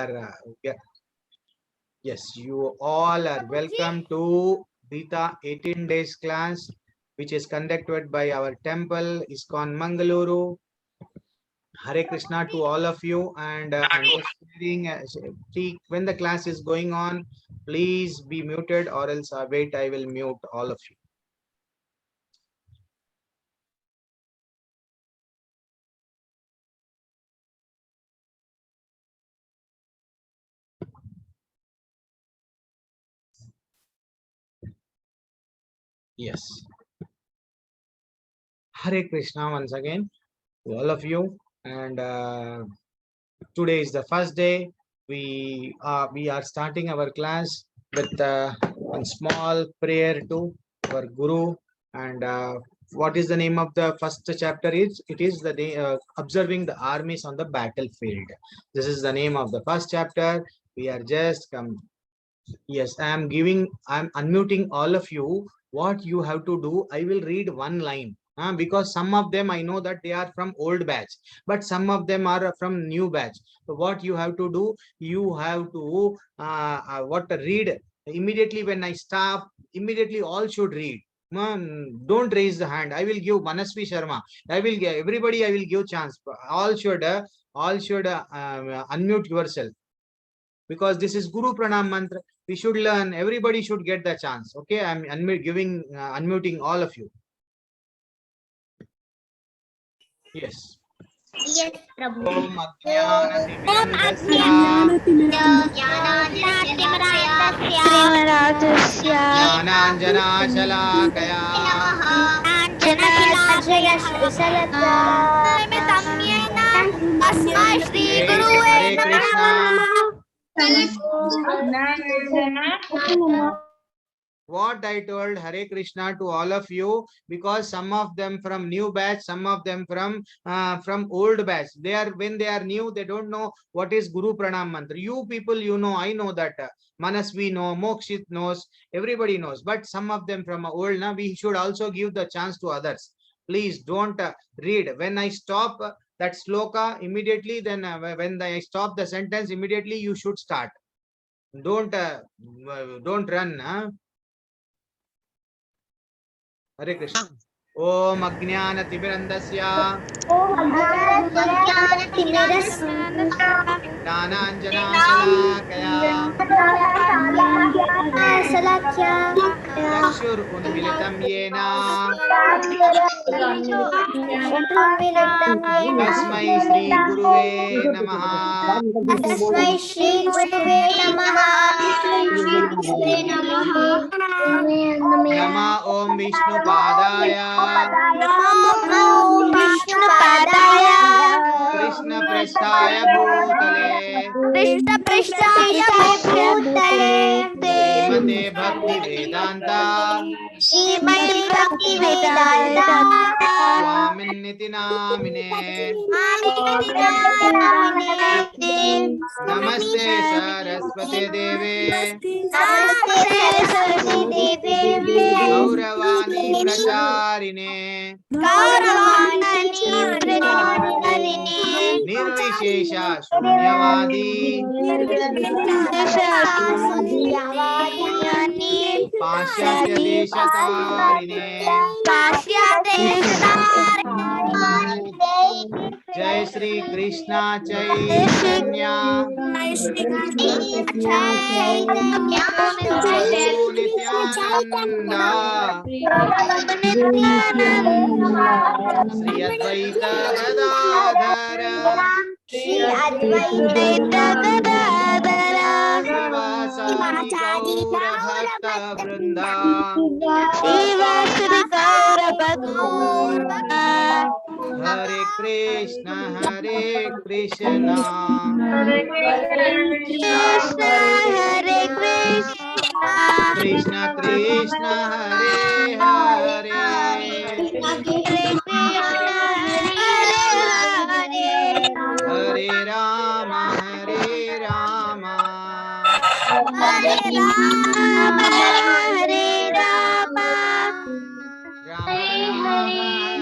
Yeah. Yes, you all are welcome to Bita 18 days class, which is conducted by our temple, ISKCON Mangaluru. Hare Krishna to all of you, and I'm just sharing. See, when the class is going on, please be muted, or else wait, I will mute all of you. Yes. Hare Krishna once again to all of you, and today is the first day. We are starting our class with one small prayer to our Guru. And what is the name of the first chapter? It is the observing the armies on the battlefield. This is the name of the first chapter. We are just come. Yes, I'm unmuting all of you. What you have to do, I will read one line. Because some of them I know that they are from old batch, but some of them are from new batch. So what you have to do, you have to read immediately when I stop. Immediately all should read. Don't raise the hand. I will give Manasvi Sharma. I will give everybody. I will give chance. All should unmute yourself, because this is Guru Pranam mantra. We should learn. Everybody should get the chance. Okay, I'm unmuting all of you. Yes. Yes, Prabhu. Om Ajnanatimirandasya Jnananjana Shalakaya Hare Krishna. What I told Hare Krishna to all of you, because some of them from new batch, some of them from old batch. They are, when they are new, they don't know what is Guru Pranam mantra. You people, you know, I know that Manasvi know, Mokshit knows, everybody knows. But some of them from old, now we should also give the chance to others. Please don't read. When I stop that sloka immediately, then when I stop the sentence immediately, you should start. Don't run. Hare Krishna. Om Ajnanatimirandasya Jnananjana Shalakaya Chakshur Unmilitam Yena Tasmai Shri Guruve Namaha. Tasmai Shri Guruve Namaha. Nama Om Vishnu Padaya Om Vishnu Padaya Krishna Prasthaya Bhutale Krishna Prasthaya Bhutale Srimate Bhakti Vedanta Srimati Bhakti Vedanta Swaminiti Namine Namaste Saraswati Deve Namaste Saraswati Devi Gauravani Pracharine Nirvishesha Shunyavadi Pasyatya Deshatarine Jai Shri Krishna Chaitanya Prabhu Nityananda Sri Advaita Gadadhara Srivasadi Gaura Bhakta Vrinda Hare Krishna Krishna Krishna Hare Hare Hare Rama Rama Rama Hare Hare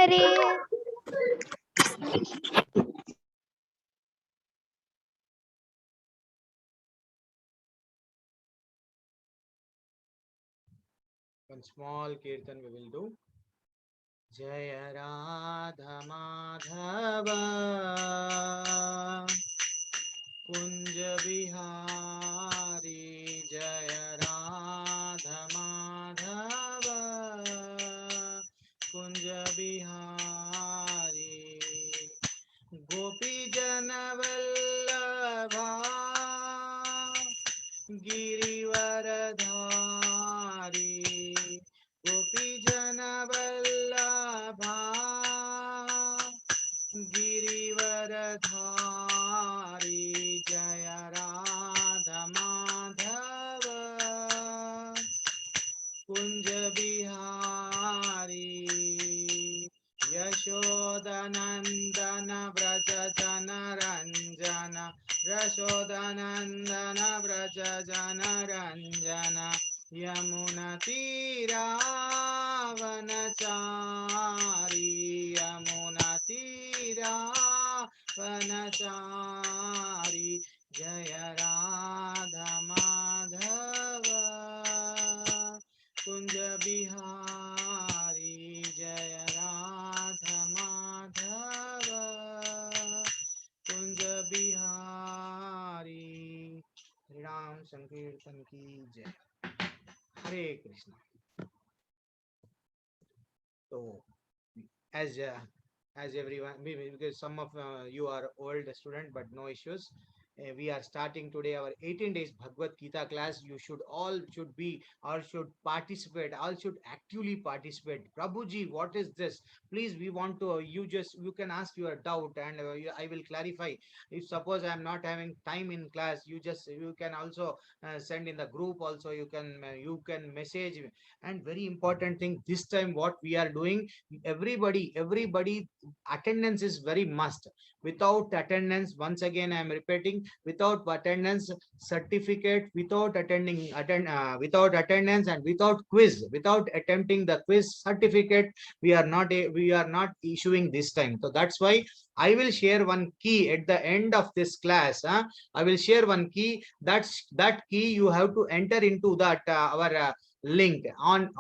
Hari. One small kirtan we will do. Jaya Radha Madhava Kunja Bihari Jaya Radha Madhava Kunja Bihari Gopi Jana Vallabha Girivaradhari Gopi Jana Vallabha Girivaradhari Jaya Radha Madhava Kunja Bihari Yashodanandana Vraja Jana Ranjana Yashodanandana Vraja Jana Ranjana Yamuna Tira Vanachari Yamuna Tira Vanachari Jaya Radha Madhava Kunja Bihari Jaya Radha Madhava Kunja Bihari Ram Sankirtan ki jai. Hare Krishna. So as everyone, because some of you are old student, but no issues. We are starting today our 18 days Bhagavad Gita class. You should all should participate, all should actively participate. Prabhuji, what is this? Please, we want to, you can ask your doubt and I will clarify. If suppose I am not having time in class, you can also send in the group also, you can message. And very important thing, this time what we are doing, everybody attendance is very must. Without attendance, once again I am repeating, without attendance certificate, without without attendance and without quiz, without attempting the quiz certificate, we are not issuing this time. So that's why I will share one key at the end of this class. I will share one key. That key you have to enter into that our link on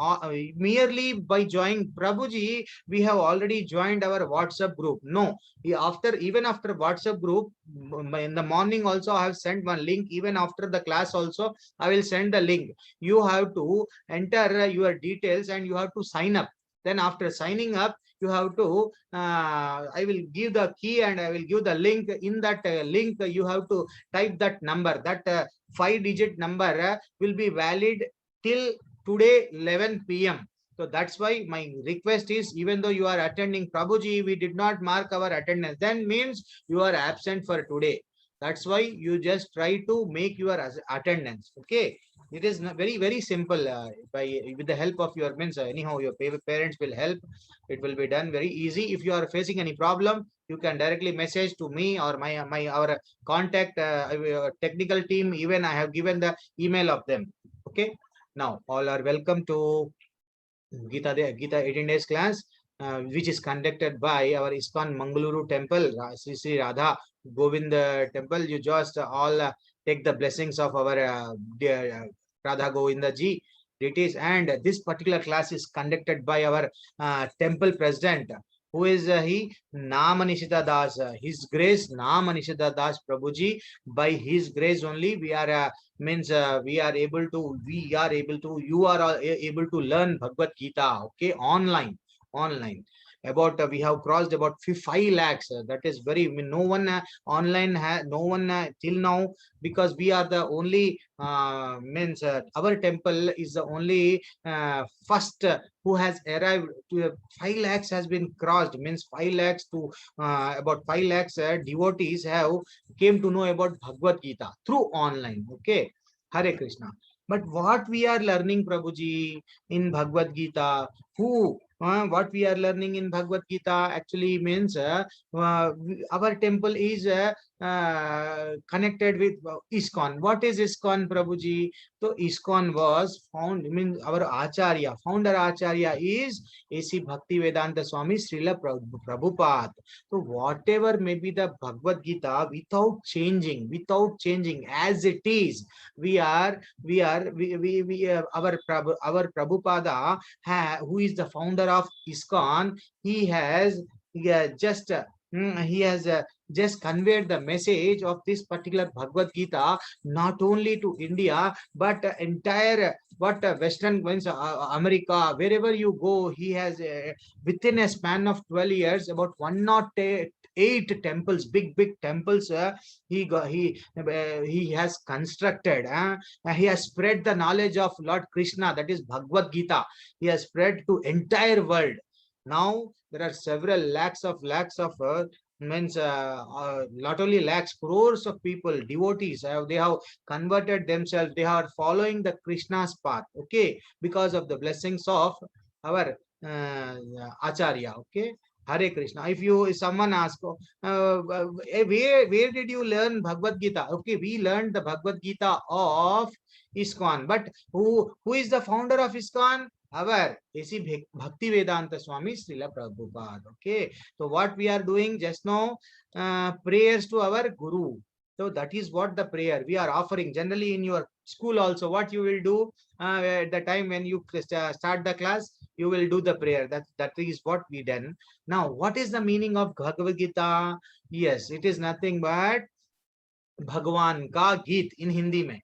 merely by joining. Prabhuji, we have already joined our WhatsApp group. No, even after WhatsApp group, in the morning also I have sent one link. Even after the class also I will send the link. You have to enter your details and you have to sign up. Then after signing up, you have to I will give the key and I will give the link. In that link you have to type that number. That 5-digit number will be valid till today 11 p.m. So that's why my request is, even though you are attending, Prabhuji, we did not mark our attendance, then means you are absent for today. That's why you just try to make your attendance. Okay, it is very simple. With the help of your means, anyhow your parents will help. It will be done very easy. If you are facing any problem, you can directly message to me or our contact technical team. Even I have given the email of them. Okay. Now, all are welcome to Gita 18 days class, which is conducted by our ISKCON Mangaluru temple, Sri Radha Govind temple. You just all take the blessings of our dear Radha Govinda ji. It is, and this particular class is conducted by our temple president. Who is he? Namanishita Das. His grace, Namanishita Das Prabhuji. By his grace only, we are we are able to, you are able to learn Bhagavad Gita. Okay, online. About we have crossed about 5 lakhs. That is very, no one online no one till now, because we are the only our temple is the only first who has arrived to 5 lakhs has been crossed. Means 5 lakhs to about 5 lakhs devotees have came to know about Bhagavad Gita through online. Okay, Hare Krishna. But what we are learning, Prabhuji, in Bhagavad Gita, who What we are learning in Bhagavad Gita actually means our temple is connected with ISKCON. What is ISKCON, Prabhuji? So ISKCON was found, I mean, our Acharya, founder Acharya is A.C. Bhaktivedanta Swami Srila Prabhupada. So whatever may be the Bhagavad Gita, without changing as it is, our Prabhupada, who is the founder of ISKCON, he has just conveyed the message of this particular Bhagavad Gita not only to India but entire Western means America, wherever you go. He has within a span of 12 years about 108 temples, big temples. He has constructed. He has spread the knowledge of Lord Krishna, that is Bhagavad Gita. He has spread to entire world. Now there are several lakhs of means not only lakhs, crores of people, devotees, they have converted themselves. They are following the Krishna's path, okay, because of the blessings of our Acharya, okay. Hare Krishna. If someone asks, where did you learn Bhagavad Gita? Okay, we learned the Bhagavad Gita of ISKCON. But who is the founder of ISKCON? Our A.C. Bhaktivedanta Swami Srila Prabhupada. Okay, so what we are doing just now, prayers to our Guru. So that is what the prayer we are offering. Generally in your school also, what you will do at the time when you start the class, you will do the prayer. That is what we done. Now, what is the meaning of Bhagavad Gita? Yes, it is nothing but Bhagwan ka Geet in Hindi mein.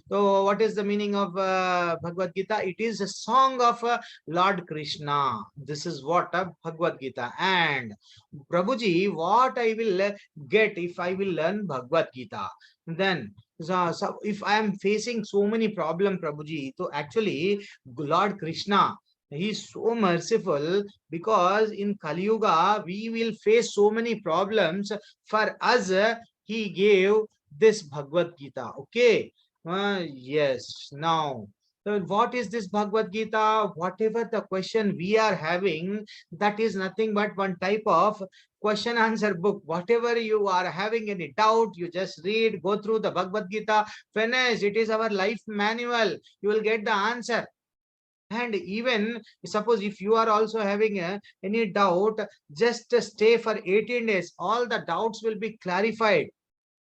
So what is the meaning of Bhagavad Gita? It is a song of Lord Krishna. This is what Bhagavad Gita. And Prabhuji, what I will get if I will learn Bhagavad Gita? Then so if I am facing so many problems, Prabhuji, so actually Lord Krishna, he is so merciful, because in Kali Yuga we will face so many problems. For us, he gave this Bhagavad Gita. Okay. Yes. Now, so what is this Bhagavad Gita? Whatever the question we are having, that is nothing but one type of question answer book. Whatever you are having any doubt, you just read, go through the Bhagavad Gita, finish. It is our life manual. You will get the answer. And even suppose if you are also having any doubt, just stay for 18 days. All the doubts will be clarified.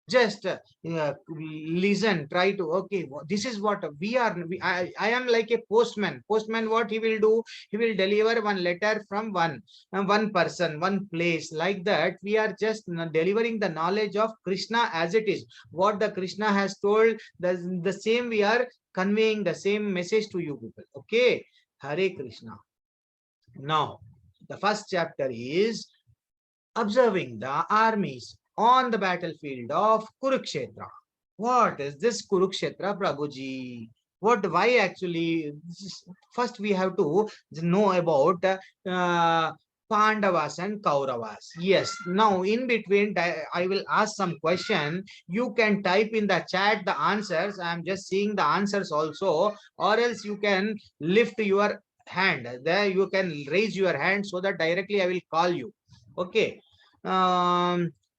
Just listen, try to, okay, this is what I am like a postman. What he will do, he will deliver one letter from one person, one place. Like that, we are just delivering the knowledge of Krishna as it is. What the Krishna has told, the same we are conveying, the same message to you people. Okay. Hare Krishna. Now the first chapter is observing the armies on the battlefield of Kurukshetra. What is this Kurukshetra, Prabhuji? Why actually? First we have to know about Pandavas and Kauravas. Yes. Now in between, I will ask some question. You can type in the chat the answers. I am just seeing the answers also, or else you can lift your hand. There you can raise your hand so that directly I will call you. Okay.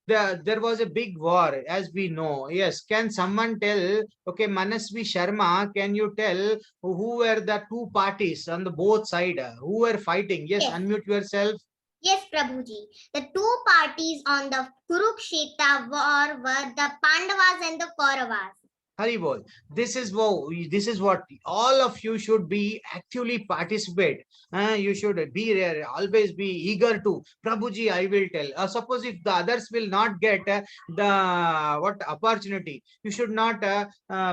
There was a big war, as we know. Yes, can someone tell? Okay, Manasvi Sharma, can you tell who were the two parties on the both side who were fighting? Yes, unmute yourself. Yes, Prabhuji. The two parties on the Kurukshetra war were the Pandavas and the Kauravas. Haribol, this is what all of you should be actively participate. You should be there, always be eager to. Prabhuji, I will tell. Suppose if the others will not get the opportunity, you should not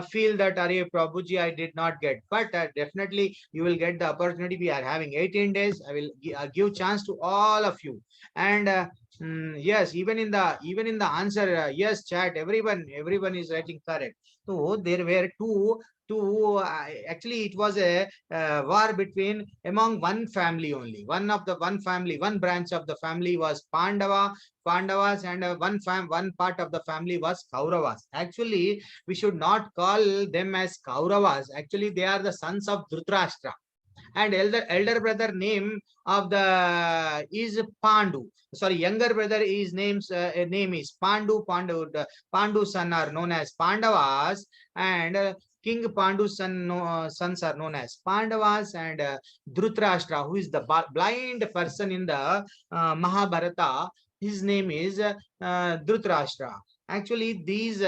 feel that, Arey, Prabhuji, I did not get. But definitely you will get the opportunity. We are having 18 days. I will give chance to all of you. And yes, even in the answer, yes, chat, everyone is writing correct. So there were two actually it was a war between among one family only. One branch of the family was Pandavas, and one part of the family was Kauravas. Actually, we should not call them as Kauravas. Actually, they are the sons of Dhritarashtra. and elder brother name of the is Pandu. Sorry, younger brother is name is Pandu. Pandu son are known as Pandavas, and King Pandu's sons are known as Pandavas, and Dhritarashtra, who is the blind person in the Mahabharata, his name is Dhritarashtra. Actually, these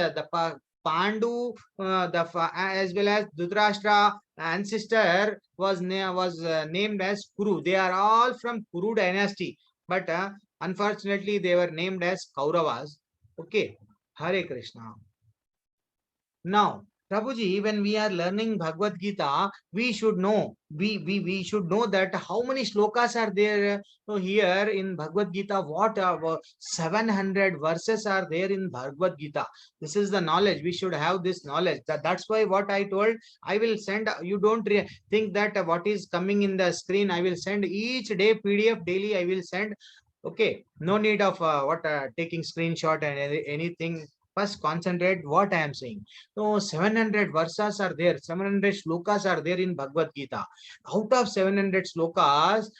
Pandu, as well as Dhritarashtra ancestor was named as Kuru. They are all from Kuru dynasty, but unfortunately they were named as Kauravas. Okay, Hare Krishna. Now, Prabhuji, when we are learning Bhagavad Gita, we should know, we should know that how many slokas are there here in Bhagavad Gita. What 700 verses are there in Bhagavad Gita. This is the knowledge. We should have this knowledge. That's why what I told, I will send, you don't think that what is coming in the screen, I will send each day PDF daily, I will send. Okay, no need of taking screenshot and anything. First concentrate what I am saying. So 700 versas are there, 700 slokas are there in Bhagavad Gita. Out of 700 slokas,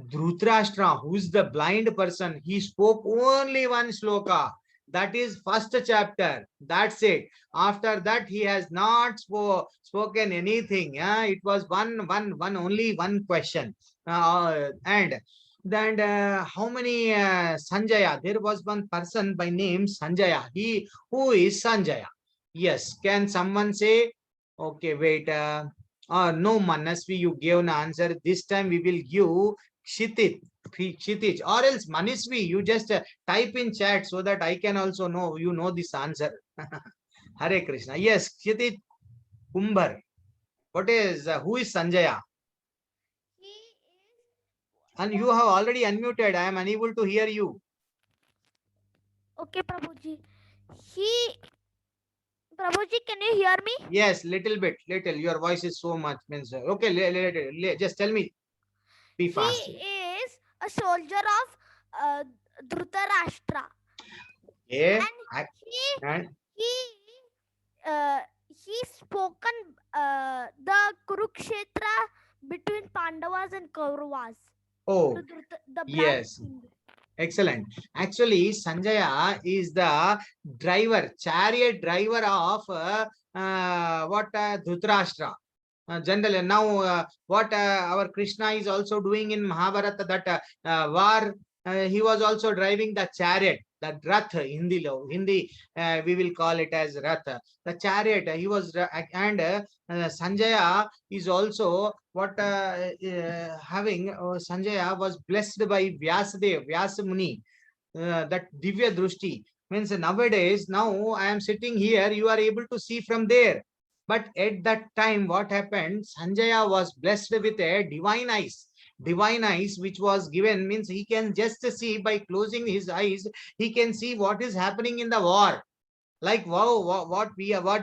Dhritarashtra, who is the blind person, he spoke only one sloka. That is first chapter. That's it. After that, he has not spoken anything. It was only one question. And then how many Sanjaya? There was one person by name Sanjaya. Who is Sanjaya? Yes. Can someone say? Okay, wait. No, Manasvi, you gave an answer. This time we will give Kshitij, or else Manisvi, you just type in chat so that I can also know you know this answer. Hare Krishna. Yes, Kshitij Kumbhar. What is who is Sanjaya? And you have already unmuted. I am unable to hear you. Okay, Prabhuji. Prabhuji, can you hear me? Yes, little bit, little. Your voice is so much. Means okay. Just tell me. Be fast. He is a soldier of Dhritarashtra. Yeah. And he spoken the Kurukshetra between Pandavas and Kauravas. Oh, the yes. king. Excellent. Actually, Sanjaya is the driver, chariot driver of Dhritarashtra. Generally, now what our Krishna is also doing in Mahabharata, that war, he was also driving the chariot, the Rath, Hindi, we will call it as Rath. The chariot, he was, and Sanjaya is also what having, Sanjaya was blessed by Vyasa Muni, that Divya Drushti. Means nowadays, now I am sitting here, you are able to see from there. But at that time, what happened? Sanjaya was blessed with a divine eyes. Divine eyes, which was given, means he can just see by closing his eyes, he can see what is happening in the war. Like wow, what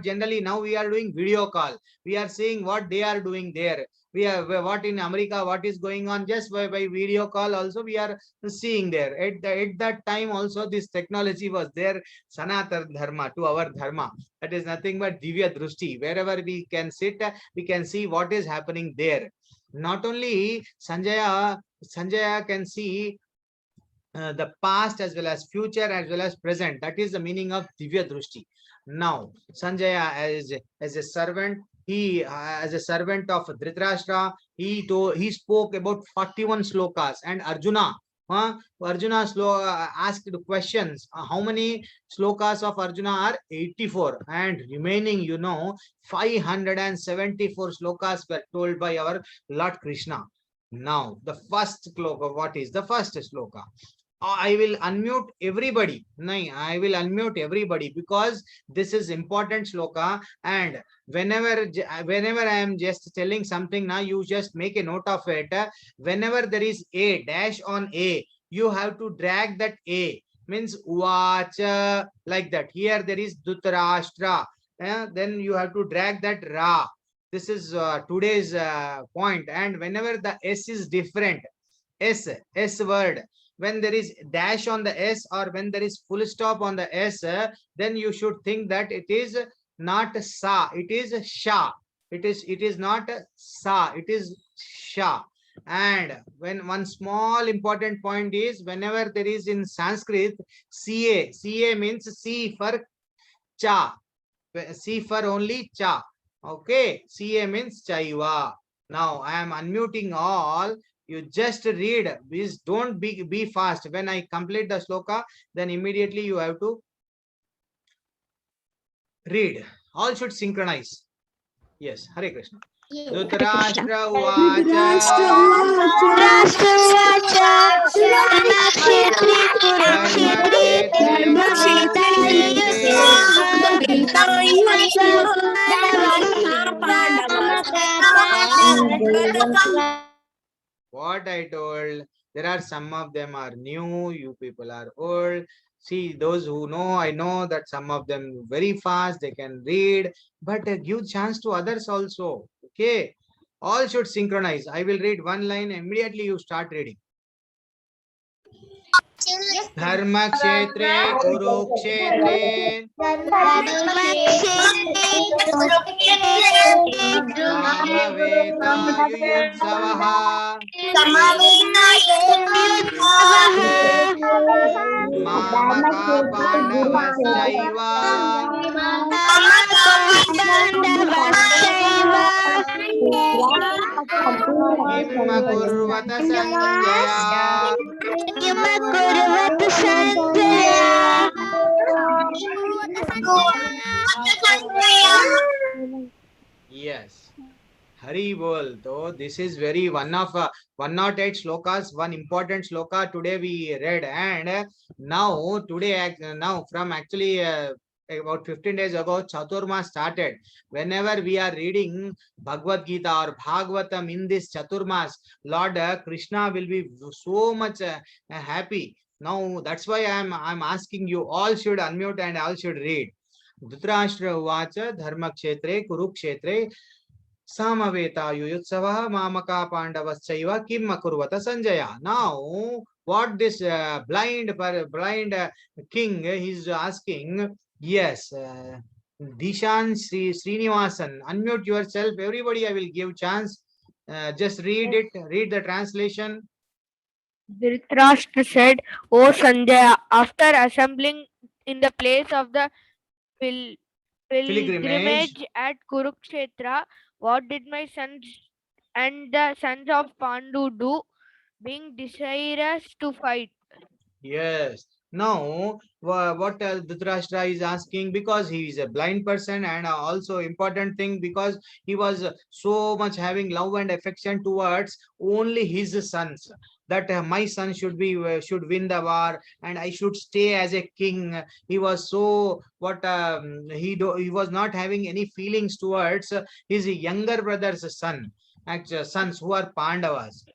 generally now we are doing video call. We are seeing what they are doing there. We are what in America, what is going on, just by video call also we are seeing there. At that time also this technology was there. Sanatana Dharma, to our Dharma. That is nothing but Divya Drushti. Wherever we can sit, we can see what is happening there. Not only Sanjaya can see the past as well as future as well as present. That is the meaning of Divya Drushti. Now, Sanjaya as a servant, he as a servant of Dhritarashtra, he spoke about 41 slokas, and Arjuna asked questions. How many slokas of Arjuna are? 84, and remaining 574 slokas were told by our Lord Krishna. Now the first sloka, what is the first sloka? I will unmute everybody. No, I will unmute everybody because this is important sloka, and whenever I am just telling something, now you just make a note of it. Whenever there is a dash on a, you have to drag that a, means uvacha, like that. Here there is Dhritarashtra, then you have to drag that ra. This is today's point. And whenever the s is different, s word, when there is dash on the s or when there is full stop on the s, then you should think that it is not sa, it is sha. It is not a sa, it is sha. And when one small important point is, whenever there is in Sanskrit ca means C for cha, C for only cha. Okay, ca means chaiva. Now I am unmuting all. You just read. Please don't be fast. When I complete the sloka, then immediately you have to read. All should synchronize. Yes, Hare Krishna. Yes. Dhritarashtra uvacha what I told. There are some of them are new, you people are old. See, those who know, I know that some of them very fast, they can read, but give chance to others also. Okay, all should synchronize. I will read one line, immediately you start reading. Yes. Dharma kshetre kurukshetre samaveta yuyutsavaha mamaka pandavaschaiva kim kurvata sanjaya. Yes. Hari bol. So this is very one of 108 slokas, one important sloka today we read, and now today now from actually about 15 days ago Chaturma started. Whenever we are reading Bhagavad Gita or Bhagavatam in this Chaturmas, Lord Krishna will be so much happy. Now that's why I'm asking you all should unmute and all should read. Dhritarashtra uvacha dharma kshetre kurukshetre samaveta yuyutsava mamaka pandavaschaiva kim akurvata sanjaya. Now what this blind king is asking, yes, Dishan Srinivasan, unmute yourself, everybody, I will give chance. Just read it, read the translation. Dhritarashtra said, "O Sanjaya, after assembling in the place of the pilgrimage at Kurukshetra, what did my sons and the sons of Pandu do, being desirous to fight?" Yes. Now, what Dhritarashtra is asking, because he is a blind person, and also important thing, because he was so much having love and affection towards only his sons, that my son should be should win the war and I should stay as a king. He was so what he was not having any feelings towards his younger brother's son, actually sons who are Pandavas.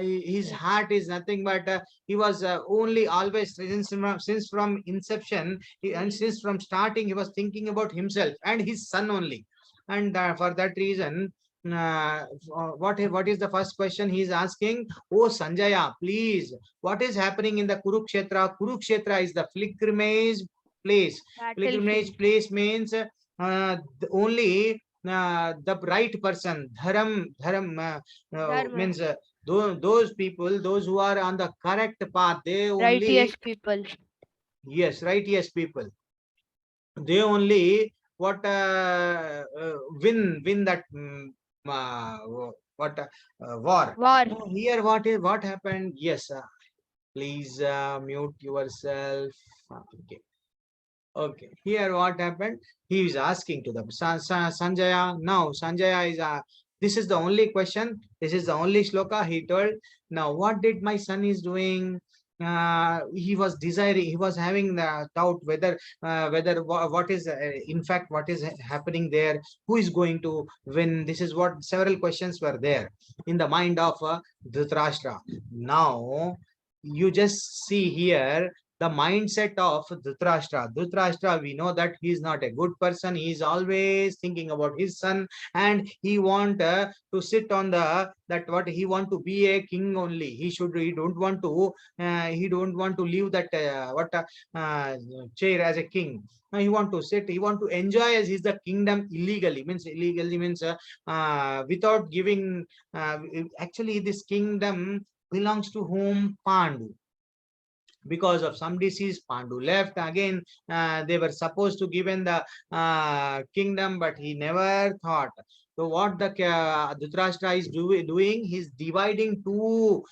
His heart is nothing but he was only always since from inception and since from starting he was thinking about himself and his son only, and for that reason what is the first question he is asking? Oh Sanjaya, please, what is happening in the Kurukshetra? Kurukshetra is the pilgrimage place. Pilgrimage place means only the right person, means those people, those who are on the correct path, they only Righteous people. yes, righteous people, they only what win that what war. Now, here what happened? Yes, please mute yourself. Okay. Okay, here what happened? He is asking to the Sanjaya. Now Sanjaya is this is the only question. This is the only sloka he told. Now what did my son is doing? He was desiring. He was having the doubt whether what is in fact what is happening there. Who is going to win? This is what several questions were there in the mind of Dhritarashtra. Now you just see here. the mindset of Dhritarashtra. Dhritarashtra, we know that he is not a good person. He is always thinking about his son, and he want to sit on the that what he want to be a king only. He don't want to leave that chair as a king. He want to sit. He want to enjoy as is the kingdom illegally. Means illegally means without giving. Actually, this kingdom belongs to whom? Pandu. Because of some disease, Pandu left again. They were supposed to give in the kingdom, but he never thought. So what the Dhritarashtra is doing, he's dividing two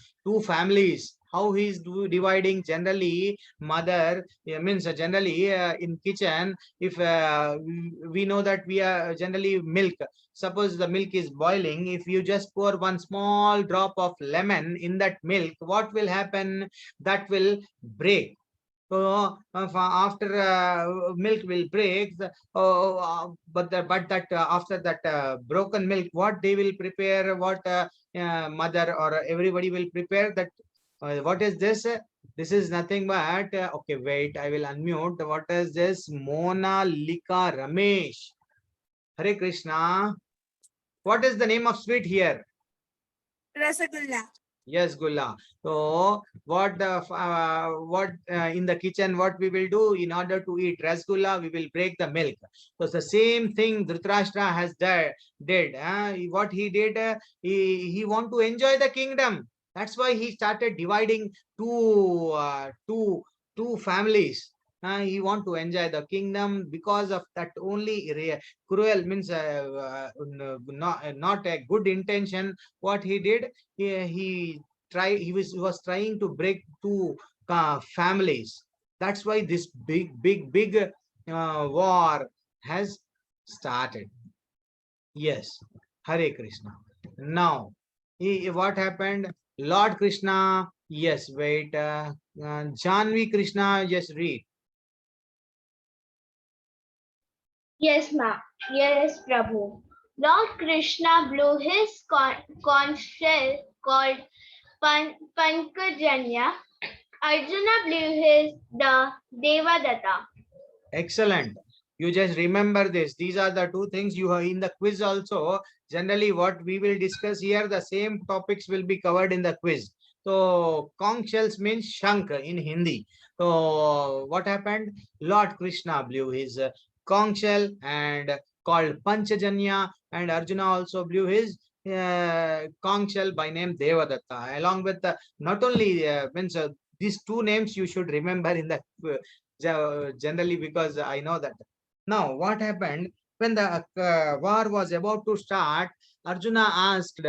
families. How he's dividing? Generally, mother means generally in kitchen. If we know that we are generally milk. Suppose the milk is boiling. If you just pour one small drop of lemon in that milk, what will happen? That will break. So after milk will break, but that after that broken milk, what they will prepare, what mother or everybody will prepare that. What is this? This is nothing but okay. Wait, I will unmute. What is this? Mona Lika Ramesh. Hare Krishna. What is the name of sweet here? Rasagulla. Yes, Gulla. So what in the kitchen, what we will do in order to eat rasgulla, we will break the milk. So it's the same thing Dhritarashtra has did. What he did, he want to enjoy the kingdom. That's why he started dividing two families. He want to enjoy the kingdom because of that only. Cruel means not a good intention. What he did, he was trying to break two families. That's why this big war has started. Yes, Hare Krishna. Now, what happened? Lord Krishna. Yes, wait. Janvi Krishna. Just read. Yes, yes, Prabhu. Lord Krishna blew his conch shell called Pankajanya. Arjuna blew the Devadatta. Excellent. You just remember this. These are the two things you have in the quiz also. Generally, what we will discuss here, the same topics will be covered in the quiz. So, conch shells means shank in Hindi. So, what happened? Lord Krishna blew his conch shell and called Panchajanya, and Arjuna also blew his conch shell by name Devadatta. Along with not only means these two names you should remember in the generally, because I know that. Now, what happened when the war was about to start? Arjuna asked,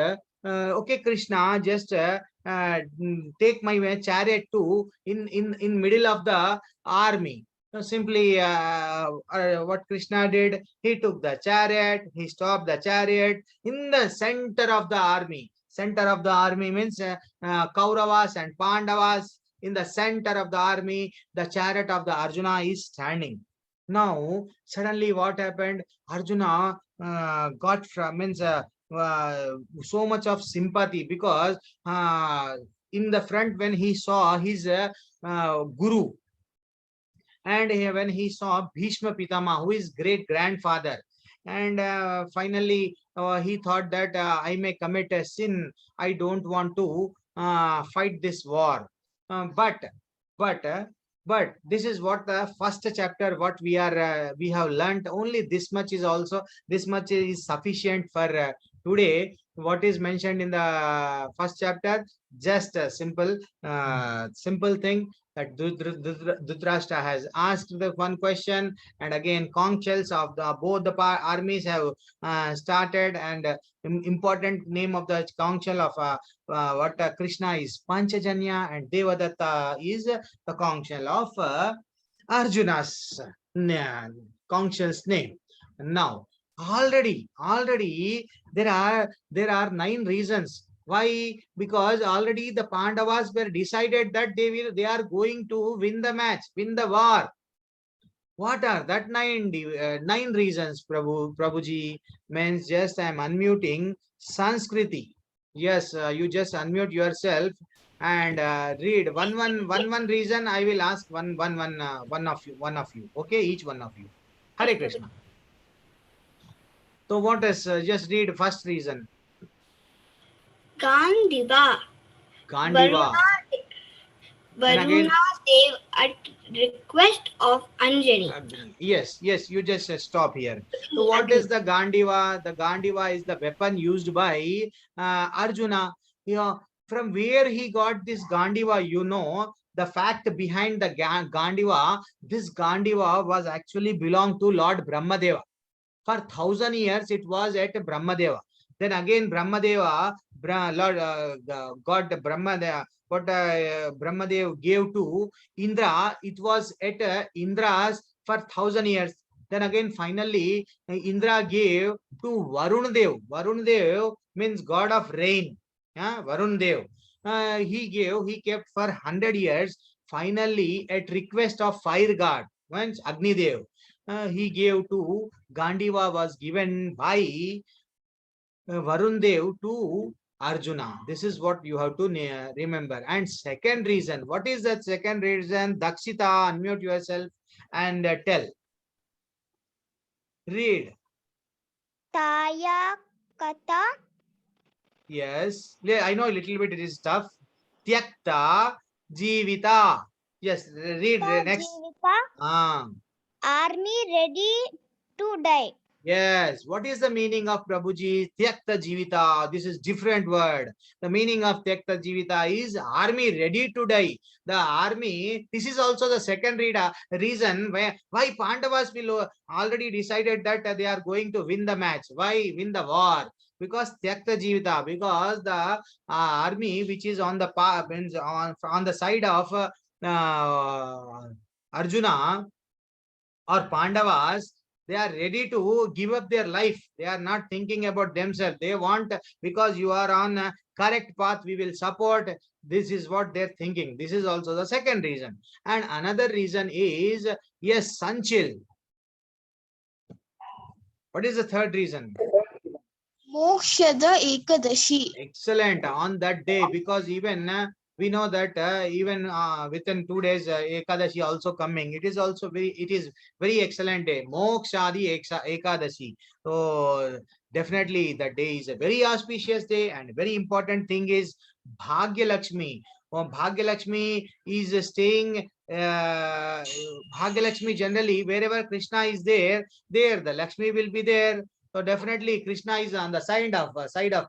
"Okay, Krishna, just take my chariot to in middle of the army." So simply, what Krishna did, he took the chariot, he stopped the chariot in the center of the army. Center of the army means Kauravas and Pandavas. In the center of the army, the chariot of the Arjuna is standing. Now, suddenly what happened? Arjuna got from means so much of sympathy, because in the front when he saw his guru, and when he saw Bhishma Pitama, who is great grandfather, and finally he thought that I may commit a sin. I don't want to fight this war. But this is what the first chapter, what we have learned. Only this much is sufficient for today. What is mentioned in the first chapter, just a simple thing, that Dhritarashtra has asked the one question, and again conch shells of both the armies have started, and important name of the conch shell of what Krishna is Panchajanya, and Devadatta is the conch shell of Arjuna's conch shell's name. Now, already there are 9 reasons. Why? Because already the Pandavas were decided that they are going to win the match, win the war. What are that 9 reasons, Prabhuji? Means just I am unmuting Sanskriti. Yes, you just unmute yourself. and read one reason. I will ask one of you. Okay, each one of you. Hare Krishna. So what is just read first reason. Gandiva. Gandiva. And again, Varuna Dev at request of Anjani. yes, you just stop here. So what is the Gandiva? The Gandiva is the weapon used by Arjuna. You know, from where he got this Gandiva, you know, the fact behind the Gandiva, this Gandiva was actually belonged to Lord Brahmadeva. For 1,000 years, it was at Brahmadeva. Then again, Brahmadeva, Lord God Brahmadeva, what Brahmadev gave to Indra, it was at Indra's for 1,000 years. Then again, finally, Indra gave to Varun Dev. Varun Dev means God of rain. Varun Dev. He kept for 100 years. Finally, at request of fire god, once Agni Dev, he gave to Gandiva was given by Varun Dev to Arjuna. This is what you have to remember. And second reason, what is the second reason? Dakshita, unmute yourself and tell. Read. Taya Kata Yes, I know a little bit it is tough. Tyakta Jivita. Yes, read next. Jivita, army ready to die. Yes, what is the meaning of Prabhuji? Tyakta Jivita. This is different word. The meaning of Tyakta Jivita is army ready to die. The army, this is also the second reason why Pandavas will already decided that they are going to win the match. Why win the war? Because Tyakta Jivita, because the army which is on the on the side of Arjuna or Pandavas, they are ready to give up their life. They are not thinking about themselves. They want, because you are on a correct path, we will support. This is what they're thinking. This is also the second reason. And another reason is, yes, Sanchil. What is the third reason? Mokshada Ekadashi. Excellent. On that day, because even we know that even within 2 days, Ekadashi also coming. It is also very excellent day. Mokshadi Ekadashi. So definitely that day is a very auspicious day, and very important thing is Bhagya Lakshmi. Bhagya Lakshmi is staying. Bhagya Lakshmi generally wherever Krishna is there the Lakshmi will be there. So definitely Krishna is on the side of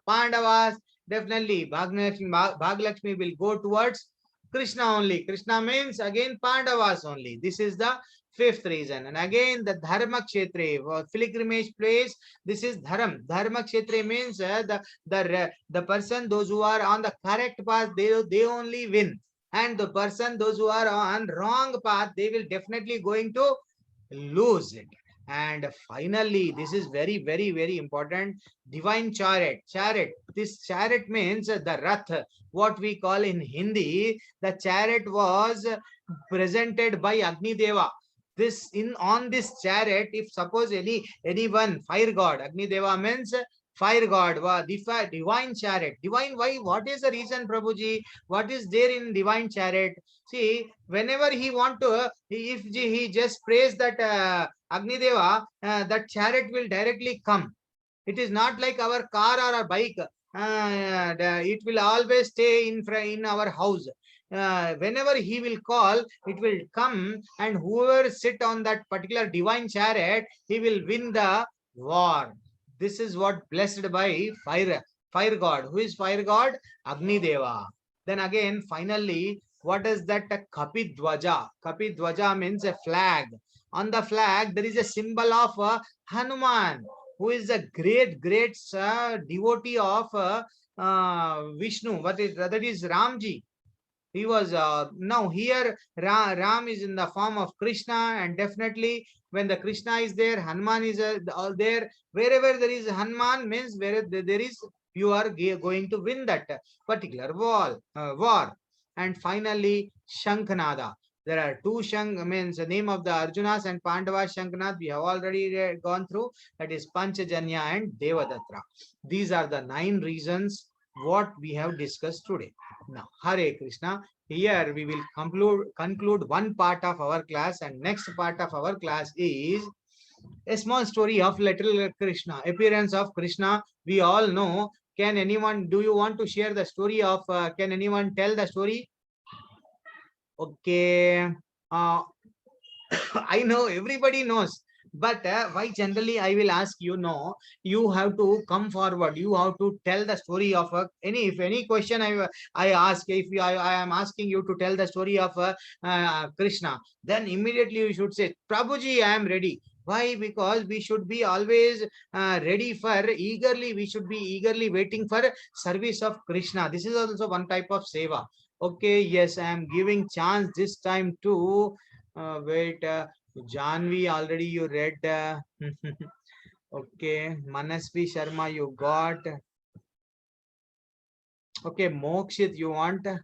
Pandavas. Definitely Bhaglakshmi will go towards Krishna only. Krishna means again Pandavas only. This is the fifth reason. And again the Dharma Kshetre, pilgrimage place. This is Dharam. Dharma Kshetre means the person, those who are on the correct path, they only win. And the person, those who are on wrong path, they will definitely going to lose it. And finally, this is very, very, very important. Divine chariot. This chariot means the Rath. What we call in Hindi, the chariot was presented by Agni Deva. On this chariot, if suppose anyone, fire god, Agni Deva means fire god, divine chariot. Divine, why? What is the reason, Prabhuji? What is there in divine chariot? See, whenever he want to, if he just prays that Agni Deva, that chariot will directly come. It is not like our car or a bike. It will always stay in our house. Whenever he will call, it will come, and whoever sit on that particular divine chariot, he will win the war. This is what blessed by fire god. Who is fire god? Agni Deva. Then again, finally, what is that? Kapidwaja. Kapidwaja means a flag. On the flag, there is a symbol of Hanuman, who is a great devotee of Vishnu. That is Ramji. He was now here Ram is in the form of Krishna, and definitely when the Krishna is there, Hanuman is there. Wherever there is Hanuman means where there is, you are going to win that particular war. And finally, Shankhanada. There are two means the name of the Arjunas and Pandavas. Shankhnath we have already gone through. That is Panchajanya and Devadatta. These are the 9 reasons what we have discussed today. Now, Hare Krishna. Here we will conclude one part of our class, and next part of our class is a small story of little Krishna, appearance of Krishna. We all know. Can anyone, do you want to share the story of, can anyone tell the story? Okay. I know everybody knows, but why generally I will ask you, no, you have to come forward. You have to tell the story of if any question I ask, if I am asking you to tell the story of Krishna, then immediately you should say, Prabhuji, I am ready. Why? Because we should be always ready for eagerly. We should be eagerly waiting for service of Krishna. This is also one type of seva. Okay, yes, I am giving chance this time to wait. Janvi, already you read. Okay, Manasvi Sharma, you got. Okay, Mokshit, you want to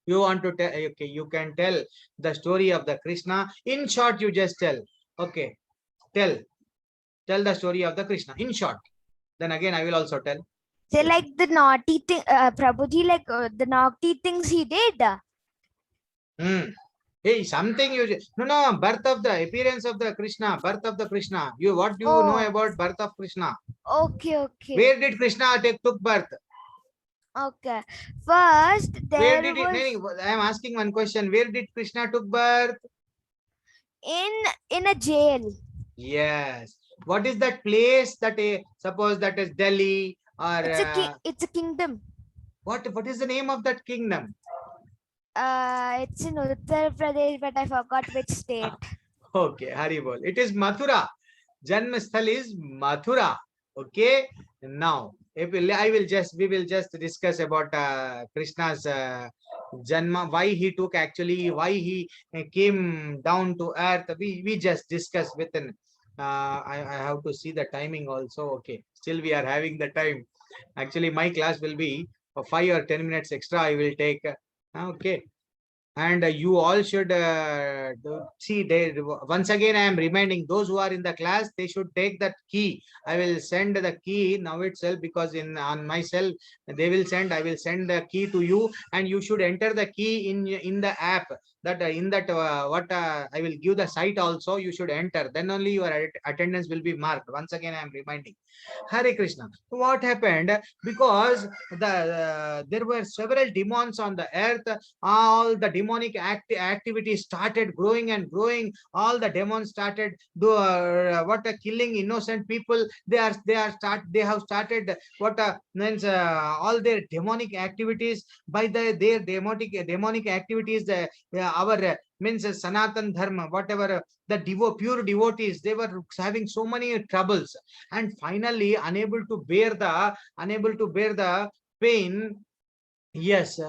tell. Okay, you can tell the story of the Krishna. In short, you just tell. Okay, tell the story of the Krishna in short. Then again, I will also tell. Say like the naughty thing, Prabhuji, like the naughty things he did. Hey, something you no birth of the appearance of the Krishna, birth of the Krishna. You what do you know about birth of Krishna? Okay. Where did Krishna took birth? Okay. First, Where there did it? was I am asking one question. Where did Krishna took birth? in a jail. Yes. What is that place that suppose that is Delhi or It's a kingdom. what is the name of that kingdom? It's in Uttar Pradesh, but I forgot which state. Okay, Haribol. It is Mathura. Janmasthal is Mathura. Okay. Now, we will just discuss about Krishna's Janma, why he took actually, why he came down to earth. We just discuss within. I have to see the timing also. Okay, still we are having the time. Actually, my class will be for 5 or 10 minutes extra. I will take. Okay. And you all should see they once again I am reminding those who are in the class, they should take that key. I will send the key now itself, because on myself they will send, I will send the key to you, and you should enter the key in the app, that I will give the site also. You should enter, then only your attendance will be marked. Once again I am reminding. Hare Krishna. What happened? Because there were several demons on the earth. All the demonic activity started growing and growing. All the demons started killing innocent people. They have started means all their demonic activities. By their demonic activities, our means Sanatan Dharma, whatever the pure devotees, they were having so many troubles, and finally unable to bear the pain. Yes,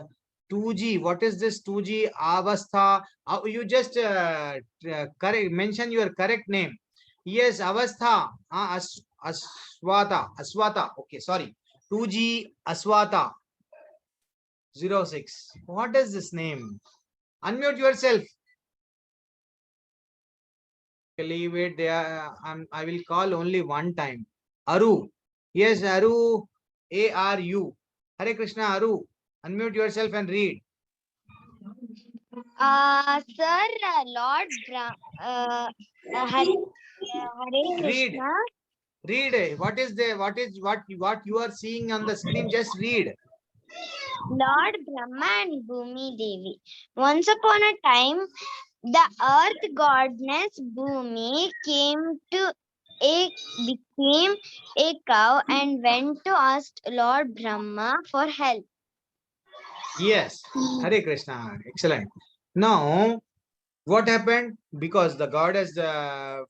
2G. What is this 2G? Avastha. You just correct. Mention your correct name. Yes, Avastha. Aswata. Okay, sorry. 2G Aswata 06. What is this name? Unmute yourself. Leave it there. I will call only one time. Aru. Yes, Aru. ARU. Hare Krishna, Aru. Unmute yourself and read. Sir, Lord Hare Read. Krishna. Read. What you are seeing on the screen? Just read. Lord Brahma and Bhumi Devi. Once upon a time, the earth goddess Bhumi became a cow and went to ask Lord Brahma for help. Yes. Hare Krishna. Excellent. Now, what happened? Because the goddess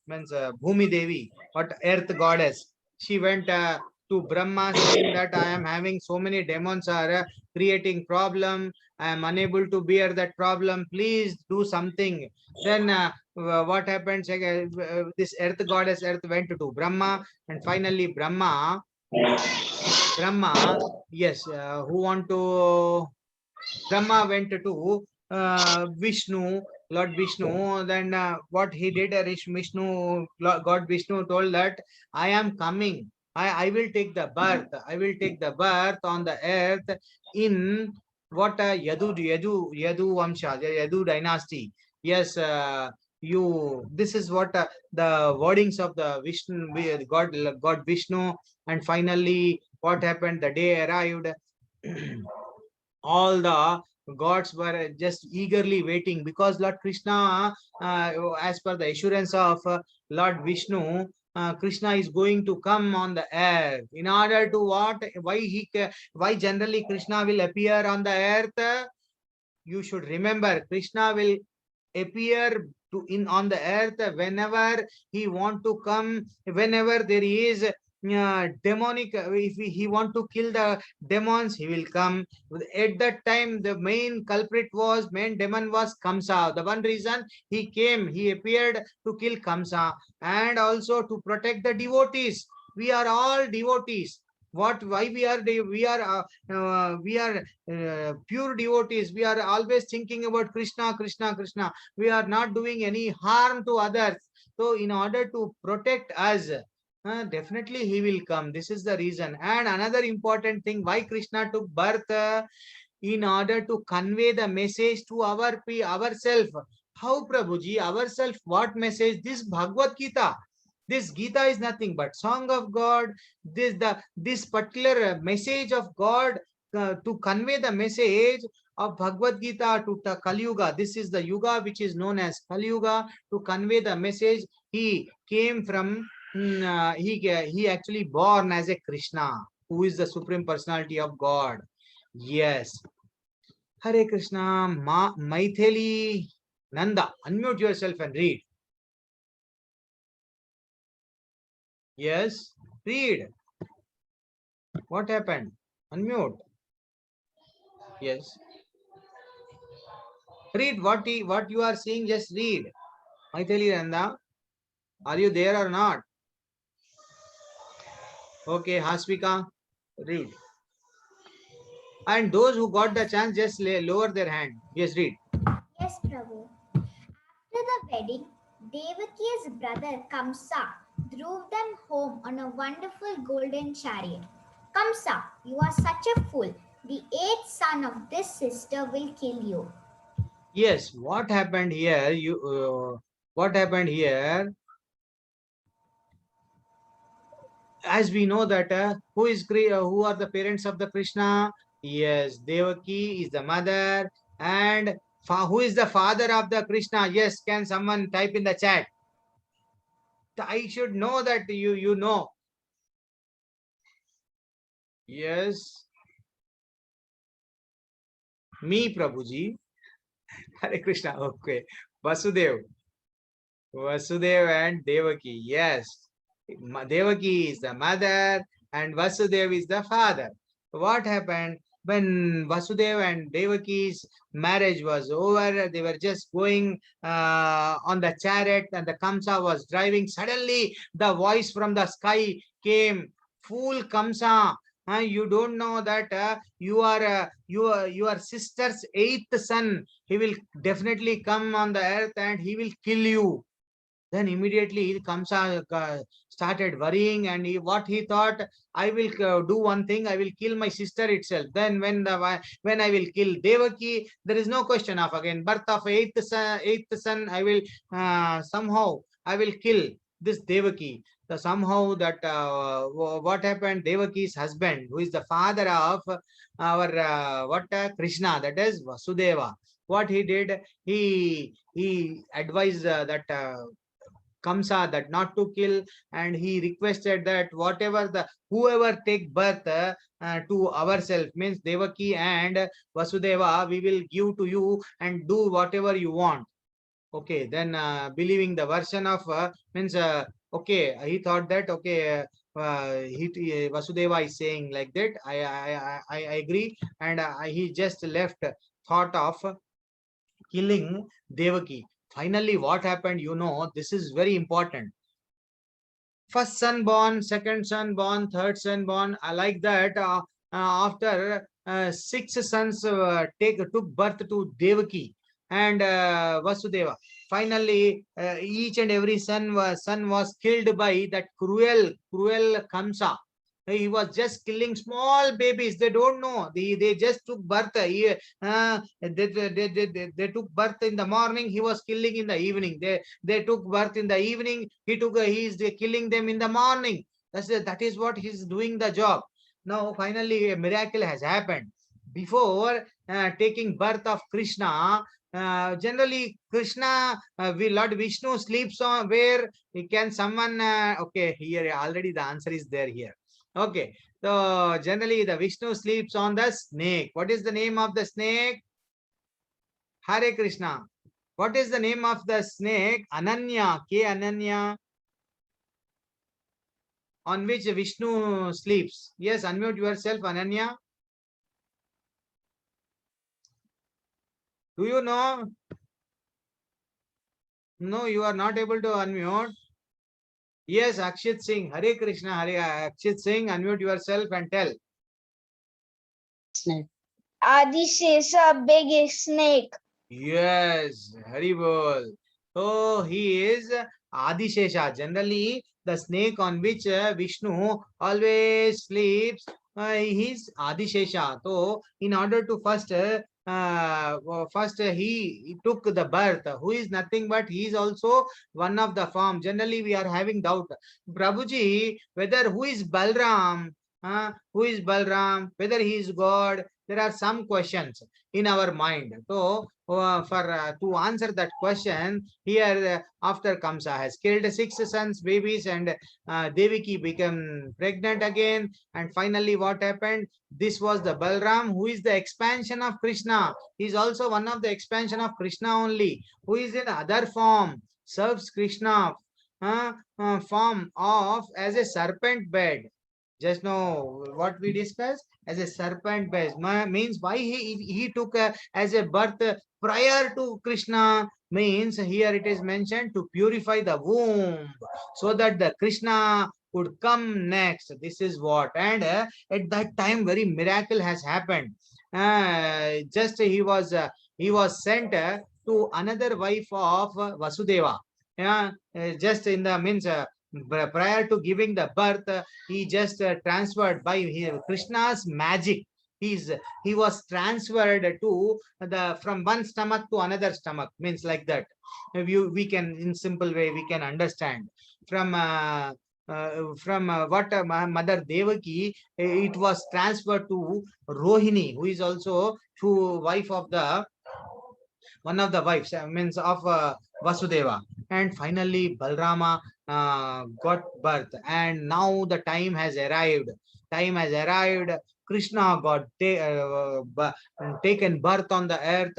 means Bhumi Devi, what earth goddess, she went to Brahma saying that I am having so many demons are creating problem. I am unable to bear that problem. Please do something. Then what happened? This earth goddess went to Brahma, and finally Brahma, yes, Brahma went to Vishnu, Lord Vishnu. Then what he did, Vishnu, God Vishnu told that I am coming. I will take the birth. I will take the birth on the earth in what Yadu Vamsha, Yadu dynasty. Yes, this is what the wordings of the Vishnu, God Vishnu, and finally what happened the day arrived. All the gods were just eagerly waiting because Lord Krishna, as per the assurance of Lord Vishnu, Krishna is going to come on the earth. In order to what? Why generally Krishna will appear on the earth? You should remember, Krishna will appear on the earth whenever he want to come, whenever there is demonic, if he want to kill the demons, he will come. At that time the main demon was Kamsa. The one reason he appeared to kill Kamsa, and also to protect the devotees. We are all devotees. Why we are pure devotees. We are always thinking about Krishna, Krishna, Krishna. We are not doing any harm to others. So in order to protect us, definitely he will come. This is the reason. And another important thing, why Krishna took birth, in order to convey the message to ourselves. How, Prabhuji? Ourselves, what message? This Bhagavad Gita. This Gita is nothing but song of God. This particular message of God, to convey the message of Bhagavad Gita to the Kali Yuga. This is the Yuga which is known as Kali Yuga. To convey the message, he came from, he actually born as a Krishna, who is the Supreme Personality of God. Yes. Hare Krishna. Maithili Nanda, unmute yourself and read. Yes, read. What happened? Unmute. Yes. Read what you are seeing. Just read. Maithili Nanda, are you there or not? Okay, Hasvika, read. And those who got the chance, just lower their hand. Yes, read. Yes, Prabhu. After the wedding, Devaki's brother Kamsa drove them home on a wonderful golden chariot. Kamsa, you are such a fool. The eighth son of this sister will kill you. Yes, what happened here? What happened here? As we know that who are the parents of the Krishna? Yes, Devaki is the mother, and who is the father of the Krishna? Yes, can someone type in the chat? I should know that you know. Yes, me, Prabhuji. Hare Krishna. Okay, Vasudev and Devaki. Yes, Devaki is the mother and Vasudev is the father. What happened when Vasudev and Devaki's marriage was over? They were just going on the chariot, and the Kamsa was driving. Suddenly, the voice from the sky came, "Fool Kamsa, you don't know that you are your sister's eighth son. He will definitely come on the earth and he will kill you." Then immediately Kamsa started worrying, and what he thought, I will do one thing, I will kill my sister itself. Then when I will kill Devaki, there is no question of again birth of eighth son. I will somehow I will kill this Devaki. So somehow that what happened, Devaki's husband, who is the father of our Krishna, that is Vasudeva, what he did, he advised that Kamsa that not to kill, and he requested that whoever take birth to ourselves, means Devaki and Vasudeva, we will give to you and do whatever you want. Okay, then believing the version of means okay, he thought that okay, Vasudeva is saying like that. I agree, and he just left thought of killing Devaki. Finally, what happened? This is very important. First son born, second son born, third son born. I like that. After 6 sons took birth to Devaki, and Vasudeva. Finally, each and every son was killed by that cruel Kamsa. He was just killing small babies. They don't know. They just took birth. They took birth in the morning. He was killing in the evening. They took birth in the evening. He is killing them in the morning. That is what he's doing the job. Now finally a miracle has happened. Before taking birth of Krishna, generally Krishna, Lord Vishnu sleeps on where he can someone. Okay, here already the answer is there here. Okay, so generally the Vishnu sleeps on the snake. What is the name of the snake? Hare Krishna. What is the name of the snake? Ananya. K Ananya. On which Vishnu sleeps. Yes, unmute yourself, Ananya. Do you know? No, you are not able to unmute. Yes, Akshit Singh. Hare Krishna. Hare Akshit Singh. Unmute yourself and tell. Snake. Adishesha, big snake. Yes, Haribol. So he is Adishesha. Generally, the snake on which Vishnu always sleeps, he is Adishesha. So, in order to first he took the birth. Who is nothing but he is also one of the form. Generally, we are having doubt. Prabhuji, whether who is Balram, who is Balram, whether he is God. There are some questions in our mind. So, to answer that question, here after Kamsa has killed 6 sons, babies, and Devaki became pregnant again. And finally, what happened? This was the Balram, who is the expansion of Krishna. He is also one of the expansion of Krishna only, who is in other form, serves Krishna, form of as a serpent bed. Just now, what we discussed as a serpent bed means why he took as a birth prior to Krishna, means here it is mentioned to purify the womb so that the Krishna would come next. This is what, and at that time very miracle has happened. Just he was sent to another wife of Vasudeva. Yeah, just in the means prior to giving the birth, he just transferred by Krishna's magic. He was transferred to the from one stomach to another stomach, means like that. We can in simple way we can understand from what Mother Devaki, it was transferred to Rohini, who is also wife of the one of the wives, means of Vasudeva. And finally Balrama got birth, and now the time has arrived. Krishna got taken birth on the earth,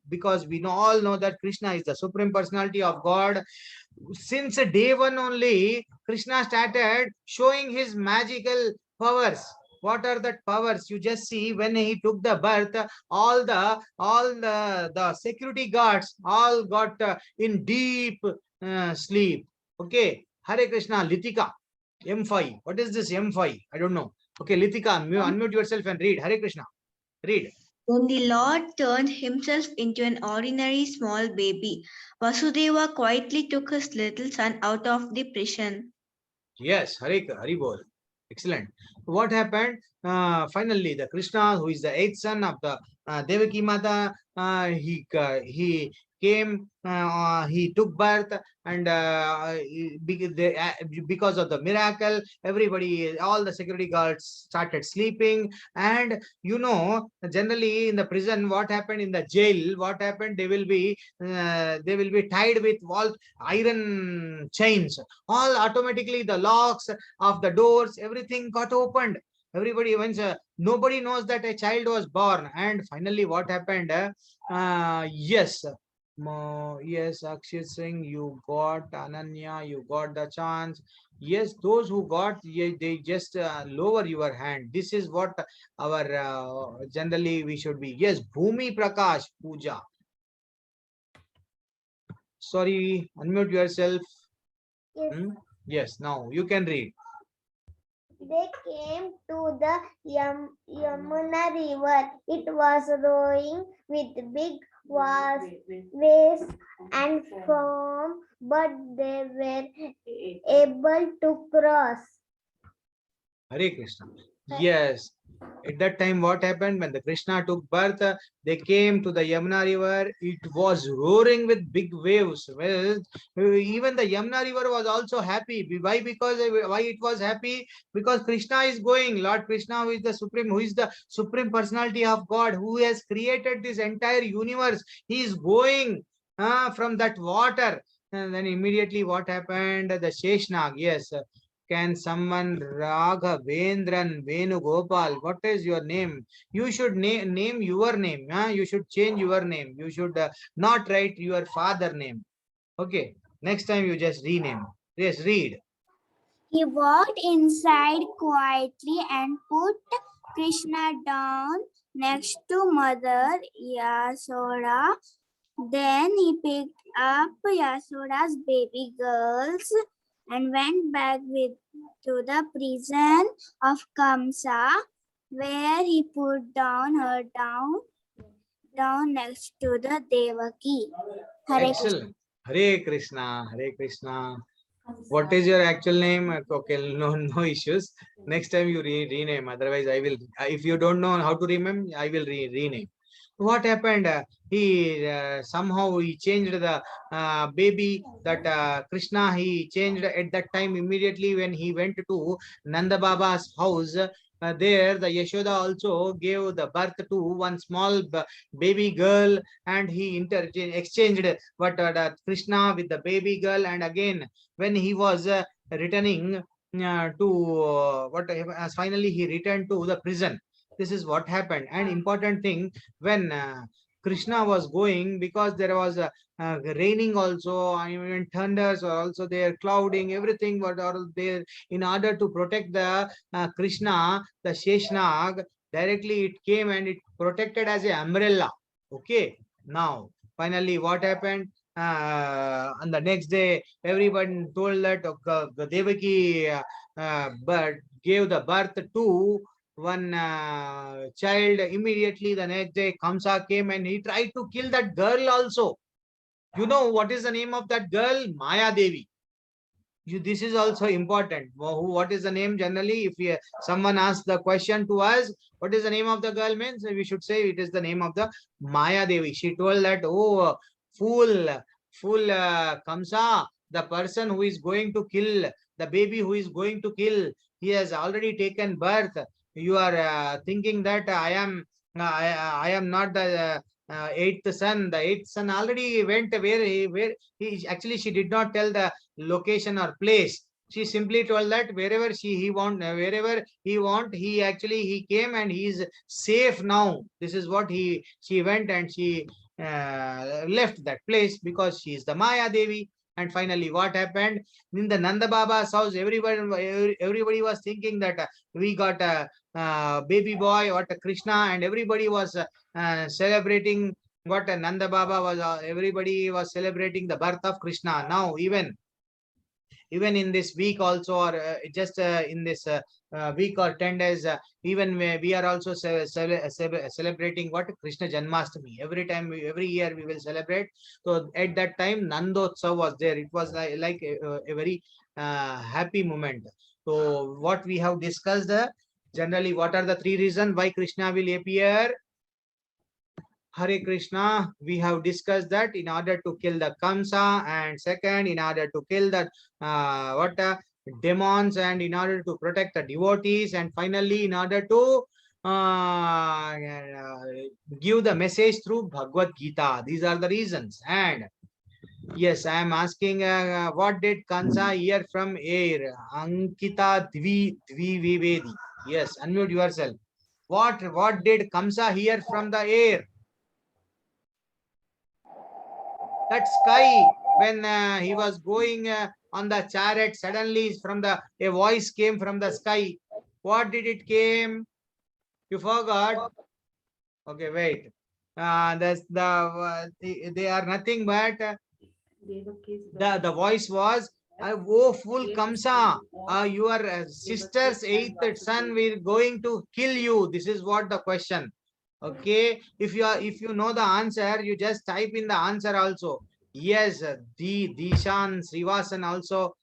because we all know that Krishna is the supreme personality of God. Since day one only, Krishna started showing his magical powers. What are the powers? You just see when he took the birth, all the security guards all got in deep sleep. Okay, Hare Krishna. Litika, M5. What is this M5? I don't know. Okay, Litika, unmute yourself and read. Hare Krishna. Read. When the Lord turned himself into an ordinary small baby, Vasudeva quietly took his little son out of the prison. Yes, Hari Bol. Excellent. What happened? Finally, the Krishna, who is the 8th son of the Devaki Mata, he came, he took birth, and because of the miracle, everybody, all the security guards started sleeping. And generally in the prison, what happened in the jail? What happened? They will be tied with iron chains. All automatically the locks of the doors, everything got opened. Everybody, once nobody knows that a child was born. And finally, what happened? Yes, Akshit Singh, you got Ananya, you got the chance. Yes, those who got, they just lower your hand. This is what our generally we should be. Yes, Bhumi Prakash Puja. Sorry, unmute yourself. Yes. Yes, now you can read. They came to the Yamuna river. It was rowing with big was vast and firm, but they were able to cross. Hare Krishna. Yes. At that time, what happened when the Krishna took birth? They came to the Yamuna river. It was roaring with big waves. Well, even the Yamuna river was also happy. Why? Because why it was happy? Because Krishna is going. Lord Krishna, who is the supreme personality of God, who has created this entire universe. He is going from that water. And then immediately what happened? The Sheshnag, yes. Can someone Raghavendran Venugopal? What is your name? You should name your name. You should change your name. You should not write your father name. Okay. Next time you just rename. Yes, read. He walked inside quietly and put Krishna down next to Mother Yasoda. Then he picked up Yasoda's baby girls and went back to the prison of Kamsa, where he put her down next to the Devaki. Hare Krishna. Excellent. Hare Krishna. Hare Krishna. What is your actual name? Okay, no issues. Next time you rename. Otherwise, I will. If you don't know how to remember, I will rename. What happened? He somehow he changed the baby that Krishna. He changed at that time immediately when he went to Nanda Baba's house. There, the Yashoda also gave the birth to one small baby girl, and he exchanged what Krishna with the baby girl. And again, when he was returning finally he returned to the prison. This is what happened. And important thing, when Krishna was going, because there was raining also, even thunders were also there, clouding, everything was there. In order to protect the Krishna, the Sheshnag, directly it came and it protected as an umbrella. Okay. Now, finally, what happened? On the next day, everyone told that Devaki gave the birth to one child. Immediately the next day Kamsa came and he tried to kill that girl also. You know what is the name of that girl? Maya Devi. This is also important. What is the name? Generally, if someone asks the question to us, what is the name of the girl, means we should say it is the name of the Maya Devi. She told that, oh, fool Kamsa, the person who is going to kill, the baby who is going to kill, he has already taken birth. You are thinking that I am not the eighth son. The eighth son already went where he actually, she did not tell the location or place. She simply told that wherever he came and he is safe now. This is what she went, and she left that place because she is the Maya Devi. And finally, what happened in the Nanda Baba's house? Everybody was thinking that we got a baby boy, what a Krishna, and everybody was celebrating what a Nanda Baba was. Everybody was celebrating the birth of Krishna. Now, even in this week also, or just in this week or 10 days, even we are also celebrating what Krishna Janmashtami. Every year we will celebrate. So at that time Nandotsav was there. It was like a very happy moment. So what we have discussed, generally what are the three reasons why Krishna will appear? Hare Krishna, we have discussed that in order to kill the Kamsa, and second, in order to kill the demons, and in order to protect the devotees, and finally, in order to give the message through Bhagavad Gita. These are the reasons. And yes, I am asking, what did Kansa hear from air? Ankita Dvivedi. Yes, unmute yourself. What did Kamsa hear from the air? That sky, when he was going on the chariot, suddenly a voice came from the sky. What did it came? You forgot? Okay, wait. They are nothing but the voice was, oh fool Kamsa, your sister's eighth son will going to kill you. This is what the question. Okay, if you know the answer, you just type in the answer also. Yes, the Dishan Srivasan also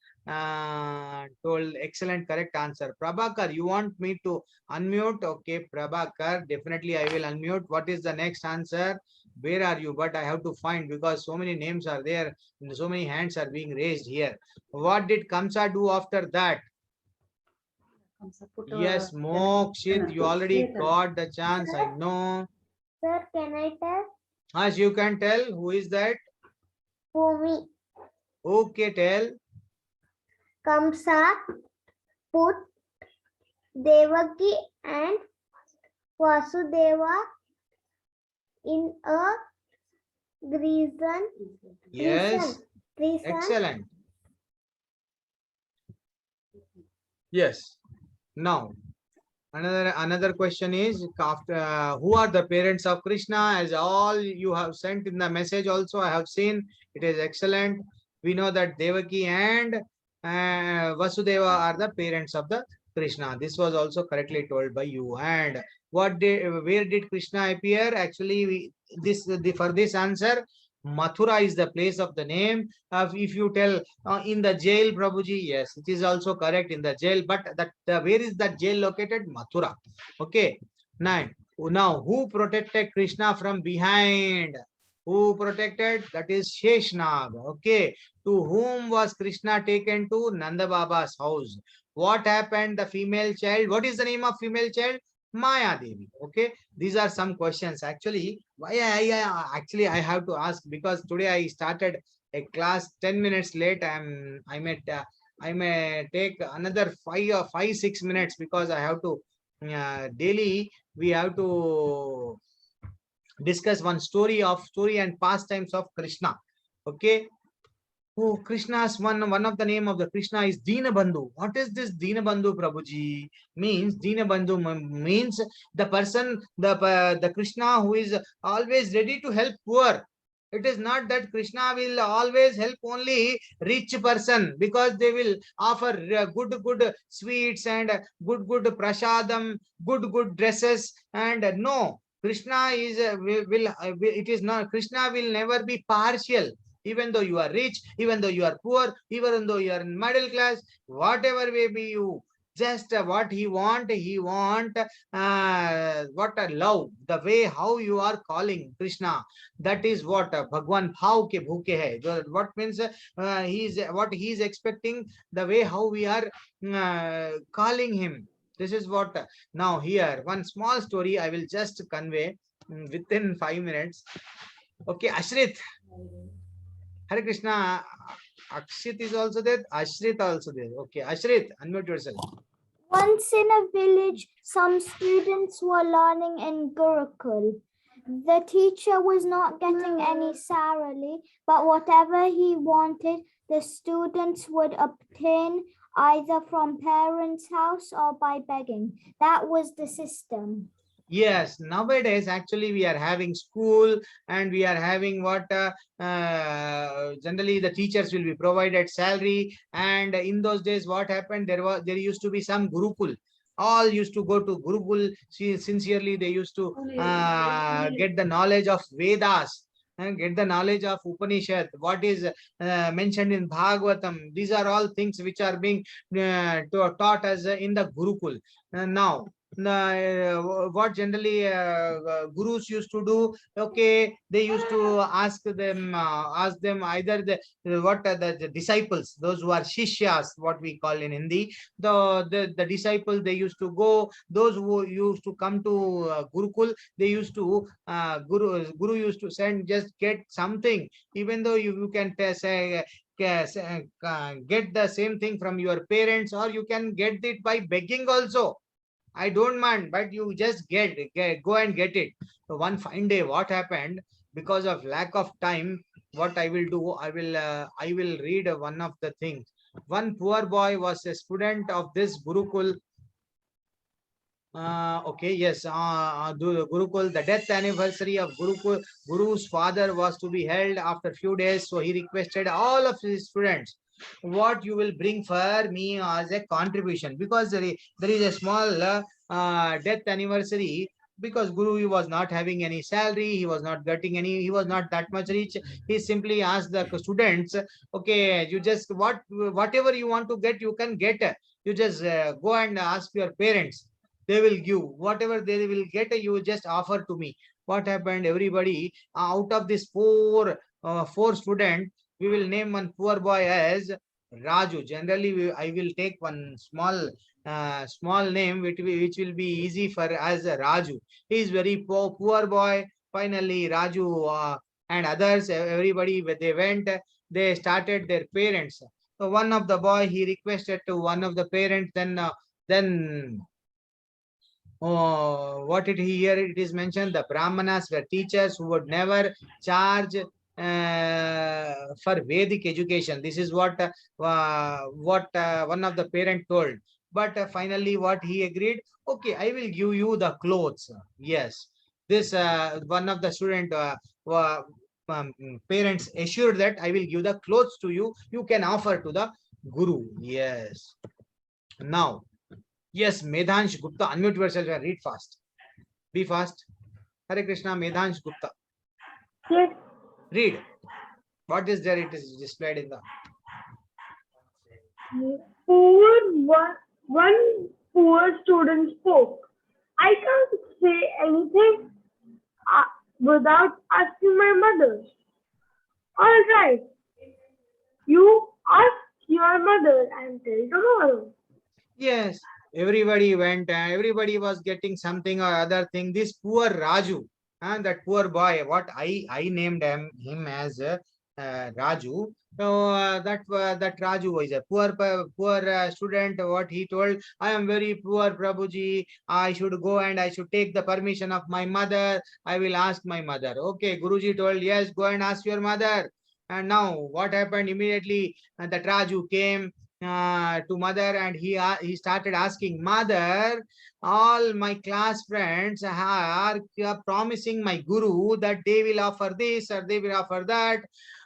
told excellent correct answer. Prabhakar, you want me to unmute? Okay, Prabhakar, definitely I will unmute. What is the next answer? Where are you? But I have to find because so many names are there and so many hands are being raised here. What did Kamsa do after that? Yes, Mokshit, you already got the chance. I know. Sir, can I tell? As you can tell, who is that? Bhumi. Okay, tell. Kamsa put Devaki and Vasudeva in a prison. Yes, excellent. Yes. Now, another question is after who are the parents of Krishna? As all you have sent in the message also, I have seen it is excellent. We know that Devaki and Vasudeva are the parents of the Krishna. This was also correctly told by you. And where did Krishna appear? Actually, for this answer, Mathura is the place of the name. If you tell in the jail, Prabhuji, yes, it is also correct in the jail. But where is that jail located? Mathura. Okay. Now, who protected Krishna from behind? Who protected? That is Sheshnag. Okay. To whom was Krishna taken to? Nanda Baba's house. What happened? The female child. What is the name of female child? Maya Devi. Okay. These are some questions. Actually, why I have to ask because today I started a class 10 minutes late. I may take another 6 minutes because I have to daily we have to discuss one story and pastimes of Krishna. Okay. Oh, Krishna's one of the name of the Krishna is Dinabandhu. What is this Dinabandhu, Prabhuji? Means Dinabandhu means the person, the Krishna who is always ready to help poor. It is not that Krishna will always help only rich person because they will offer good sweets and good prasadam, good dresses and no. Krishna is it is not. Krishna will never be partial. Even though you are rich, even though you are poor, even though you are in middle class, whatever may be you, just what he want what a love, the way how you are calling Krishna, that is what Bhagwan bhav ke bhuke hai. What means what he is expecting, the way how we are calling him. This is what now here one small story I will just convey within 5 minutes. Okay, Ashrit. Hare Krishna. Akshit is also there. Ashrit also there. Okay, Ashrit, unmute yourself. Once in a village, some students were learning in Gurukul. The teacher was not getting any salary, but whatever he wanted, the students would obtain either from parents' house or by begging. That was the system. Yes, nowadays actually we are having school and we are having what generally the teachers will be provided salary, and in those days what happened, there used to be some Gurukul. All used to go to Gurukul. Sincerely they used to get the knowledge of Vedas and get the knowledge of Upanishad, what is mentioned in Bhagavatam. These are all things which are being taught as in the Gurukul. Now what generally gurus used to do, okay, they used to ask them either the disciples, those who are shishyas, what we call in Hindi, the disciples, they used to go, those who used to come to Gurukul, they used to guru used to send, just get something, even though you can say get the same thing from your parents, or you can get it by begging also. I don't mind, but you just go and get it. So one fine day, what happened? Because of lack of time, what I will do, I will read one of the things. One poor boy was a student of this Gurukul. Okay, yes, Gurukul, the death anniversary of Guru's father was to be held after few days. So he requested all of his students, what you will bring for me as a contribution, because there is a small death anniversary. because Guru was not having any salary, he was not getting any, he was not that much rich. He simply asked the students, okay, you just whatever you want to get, you can get. You just go and ask your parents. They will give whatever they will get. You just offer to me. What happened? Everybody out of this four student, we will name one poor boy as Raju. Generally, I will take one small name which will be easy for as Raju. He is very poor boy. Finally, Raju and others, everybody, when they went, they started their parents. So one of the boy, he requested to one of the parents, then what did he hear? It is mentioned the Brahmanas were teachers who would never charge for Vedic education. This is what one of the parent told. But finally, what he agreed? Okay, I will give you the clothes. Yes, this one of the student parents assured that I will give the clothes to you. You can offer to the Guru. Yes. Now, yes, Medhansh Gupta, unmute yourself and read fast. Be fast. Hare Krishna, Medhansh Gupta. Yes. Read. What is there? It is displayed in the. One poor student spoke. I can't say anything without asking my mother. All right. You ask your mother until tomorrow. Yes, everybody went. Everybody was getting something or other thing. This poor Raju, and that poor boy. What I named him as Raju. So that Raju is a poor student. What he told, I am very poor, Prabhuji. I should go and I should take the permission of my mother. I will ask my mother. Okay, Guruji told, yes, go and ask your mother. And now what happened? Immediately that Raju came to mother, and he started asking, mother, all my class friends are promising my Guru that they will offer this or they will offer that.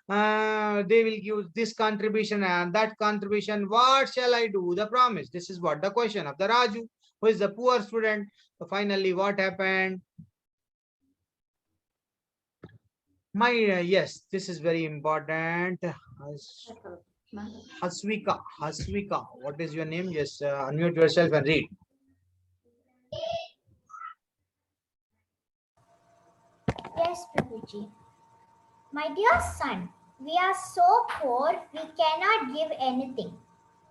They will give this contribution and that contribution. What shall I do? The promise. This is what the question of the Raju, who is the poor student. So finally, what happened? Yes, this is very important. Haswika, what is your name? Yes, unmute yourself and read. Yes, Prabhuji. My dear son, we are so poor we cannot give anything.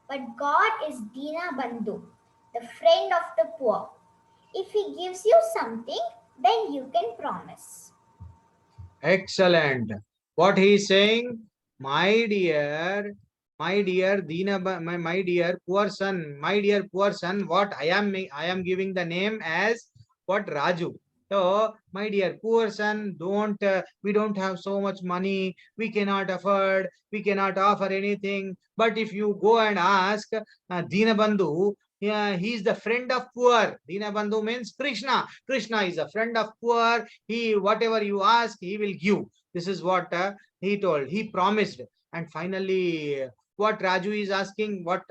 But God is Dina Bandhu, the friend of the poor. If He gives you something, then you can promise. Excellent. What he is saying, my dear Dina, my dear poor son, what I am giving the name as what Raju. So, my dear poor son, we don't have so much money, we cannot afford, we cannot offer anything. But if you go and ask Dinabandhu, yeah, he is the friend of poor. Dinabandhu means Krishna. Krishna is a friend of poor. He, whatever you ask, he will give. This is what he told. He promised. And finally, what Raju is asking, what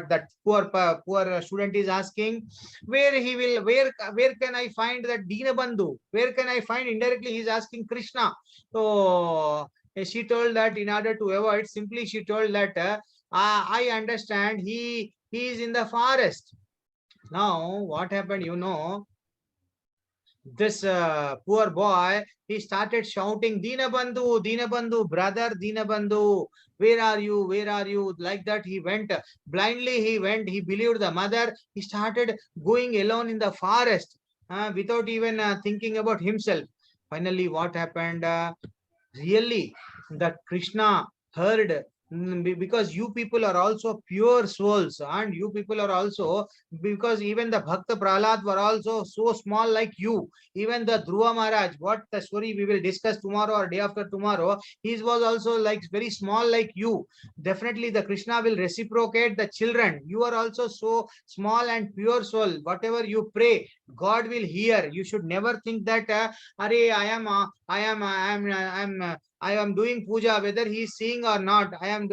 that poor student is asking, where can I find that Dinabandhu? Where can I find? Indirectly he is asking Krishna. So she told that in order to avoid, simply she told that I understand he is in the forest. Now what happened, you know, this poor boy, he started shouting, Dinabandhu, brother Dinabandhu, where are you? Like that he went blindly, he believed the mother. He started going alone in the forest without even thinking about himself. Finally, what happened? Really, that Krishna heard, because you people are also pure souls, and you people are also, because even the Bhakta Prahlad were also so small like you. Even the Dhruva Maharaj, what the story we will discuss tomorrow or day after tomorrow, he was also like very small like you. Definitely the Krishna will reciprocate the children. You are also so small and pure soul. Whatever you pray, God will hear. You should never think that I am doing puja, whether he is seeing or not. I am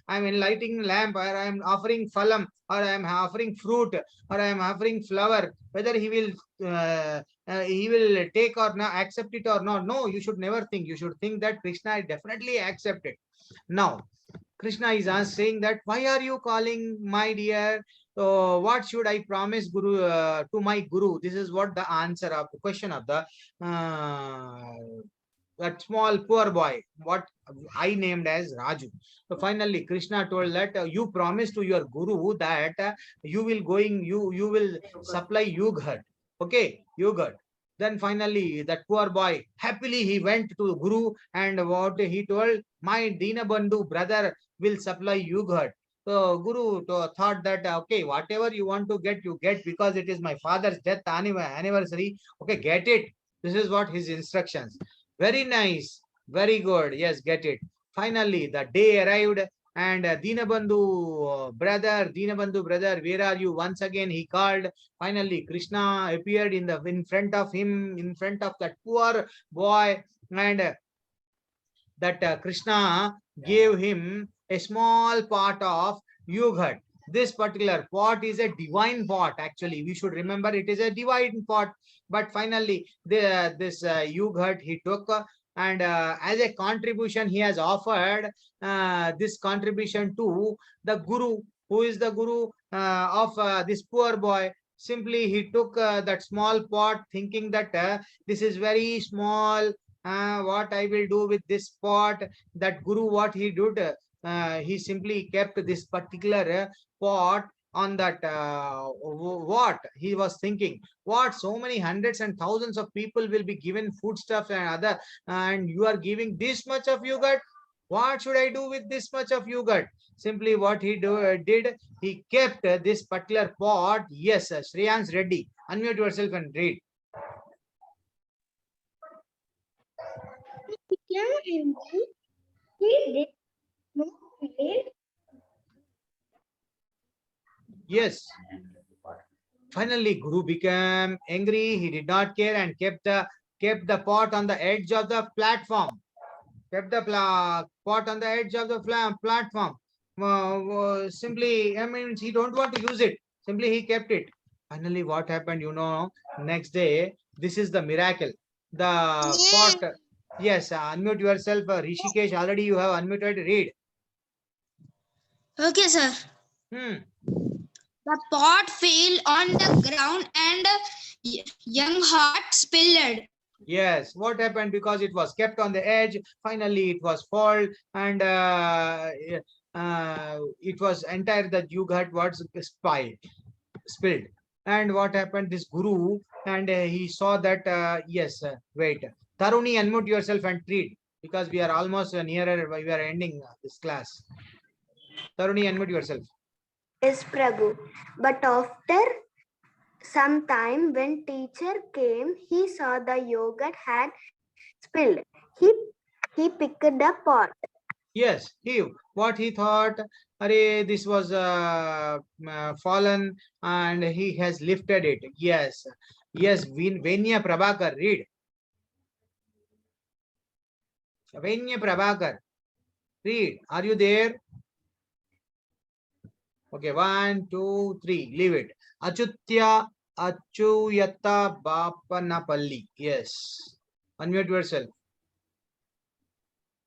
enlighting lamp, or I am offering phalam, or I am offering fruit, or I am offering flower. Whether he will he will take or not, accept it or not. No, you should never think. You should think that Krishna definitely accept it. Now, Krishna is saying that, why are you calling my dear? What should I promise Guru to my Guru? This is what the answer of the question of the that small poor boy, what I named as Raju. So finally, Krishna told that you promise to your Guru that you will supply yogurt. Okay, yogurt. Then finally, that poor boy happily he went to Guru, and what he told, my Dinabandhu brother will supply yogurt. So Guru thought that okay, whatever you want to get, you get, because it is my father's death anniversary. Okay, get it. This is what his instructions. Very nice, very good. Yes, get it. Finally, the day arrived, and Dinabandhu brother, where are you? Once again he called. Finally, Krishna appeared in front of him, in front of that poor boy, and that Krishna gave him a small pot of yogurt. This particular pot is a divine pot. Actually, we should remember it is a divine pot. But finally, this yogurt he took, and as a contribution, he has offered this contribution to the Guru. Who is the Guru of this poor boy? Simply, he took that small pot, thinking that this is very small. What I will do with this pot? That Guru, what he did, he simply kept this particular pot on that what he was thinking, what so many hundreds and thousands of people will be given foodstuff and other, and you are giving this much of yogurt. What should I do with this much of yogurt? Simply what he did, he kept this particular pot. Yes, Shreyans Reddy, unmute yourself and read. He did not feel Yes. Finally, Guru became angry. He did not care and kept the pot on the edge of the platform. Kept the pot on the edge of the platform. Simply, I mean, he don't want to use it. Simply, he kept it. Finally, what happened? Next day, this is the miracle. The pot. Yes, unmute yourself, Rishikesh. Already you have unmuted. Read. Okay, sir. The pot fell on the ground and young heart spilled. Yes, what happened? Because it was kept on the edge, finally it was fall, and it was entire the yogurt was spilled. And what happened? This Guru, and he saw that, yes, wait. Taruni, unmute yourself and read, because we are almost nearer, we are ending this class. Taruni, unmute yourself. Yes, Prabhu. But after some time, when teacher came, he saw the yogurt had spilled. He picked the pot. Yes, what he thought, this was fallen, and he has lifted it. Yes, Venya Prabhakar, read. Venya Prabhakar, read. Are you there? Okay, 1, 2, 3, leave it. Achutya Achuyata Bapanapalli. Yes. Unmute yourself.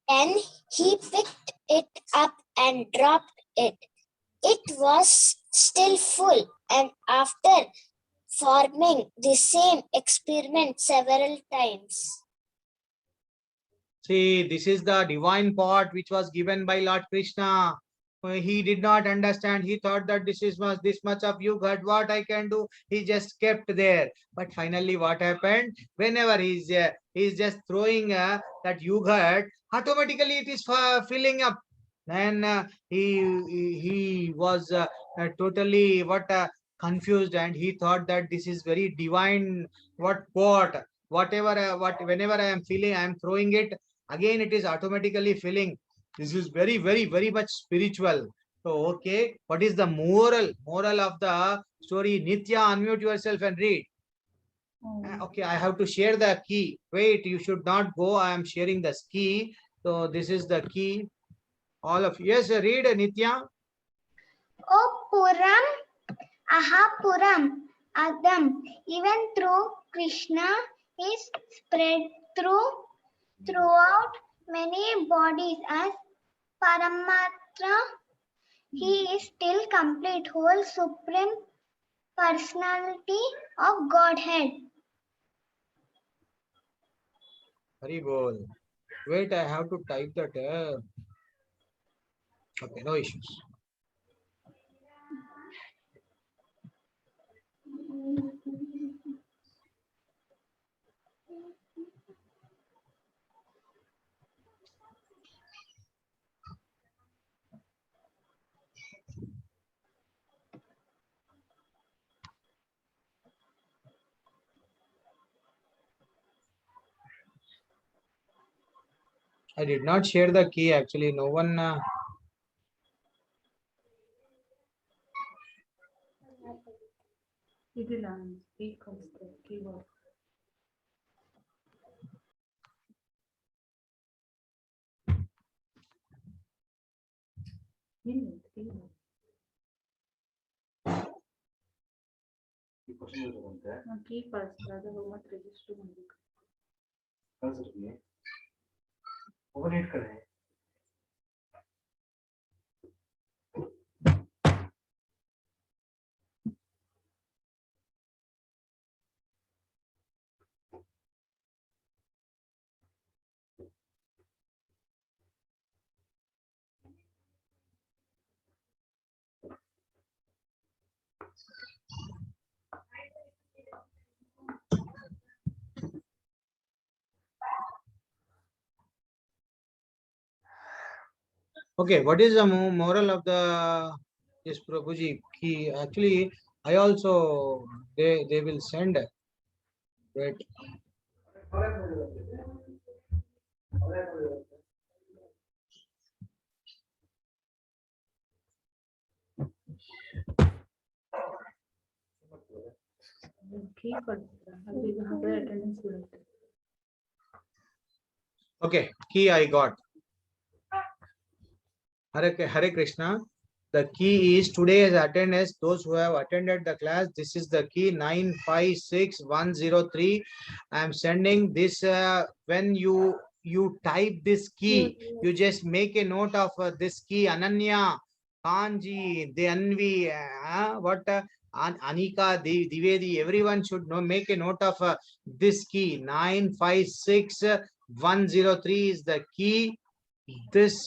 Then he picked it up and dropped it. It was still full, and after forming the same experiment several times. See, this is the divine pot which was given by Lord Krishna. He did not understand. He thought that this much of yogurt, what I can do. He just kept there. But finally, what happened? Whenever he's just throwing that yogurt, automatically it is filling up. Then he was totally confused, and he thought that this is very divine. What pot? Whenever I am feeling, I am throwing it. Again, it is automatically filling. This is very, very, very much spiritual. So, okay, what is the moral of the story? Nitya, unmute yourself and read. Okay, I have to share the key. Wait, you should not go. I am sharing the key. So, this is the key. All of you. Yes, read, Nitya. O Puram, Aha Puram, Adam, even though Krishna is spread throughout many bodies as Paramatma. He is still complete, whole supreme personality of Godhead. Hari bol. Wait, I have to type that. Okay, no issues. I did not share the key actually. No one. Okay, what is the moral of the yes, Prabhuji? He actually, I also they will send. Right. Okay, key I got. Hare Krishna. The key is today's attendance. Those who have attended the class, this is the key 956103. I am sending this. When you type this key, you just make a note of this key. Ananya, Kanji, Deanvi, Anika, Divedi. Everyone should know. Make a note of this key 956103 is the key. This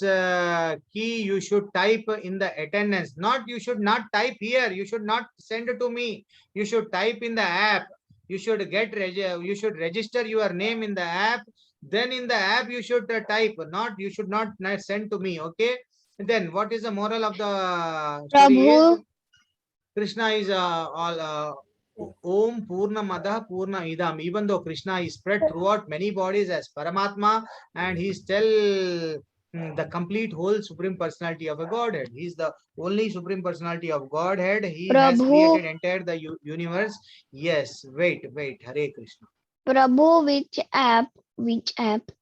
key you should type in the attendance. You should not type here. You should not send it to me. You should type in the app. You should you should register your name in the app. Then in the app you should type. You should not send to me. Okay. Then what is the moral of the story? Is Krishna is all. Om Purna Madah Purna Idam. Even though Krishna is spread throughout many bodies as Paramatma, and he is still the complete whole supreme personality of a Godhead. He is the only supreme personality of Godhead. He has created entire the universe. Yes, wait, Hare Krishna. Prabhu, which app?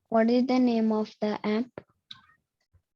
What is the name of the app?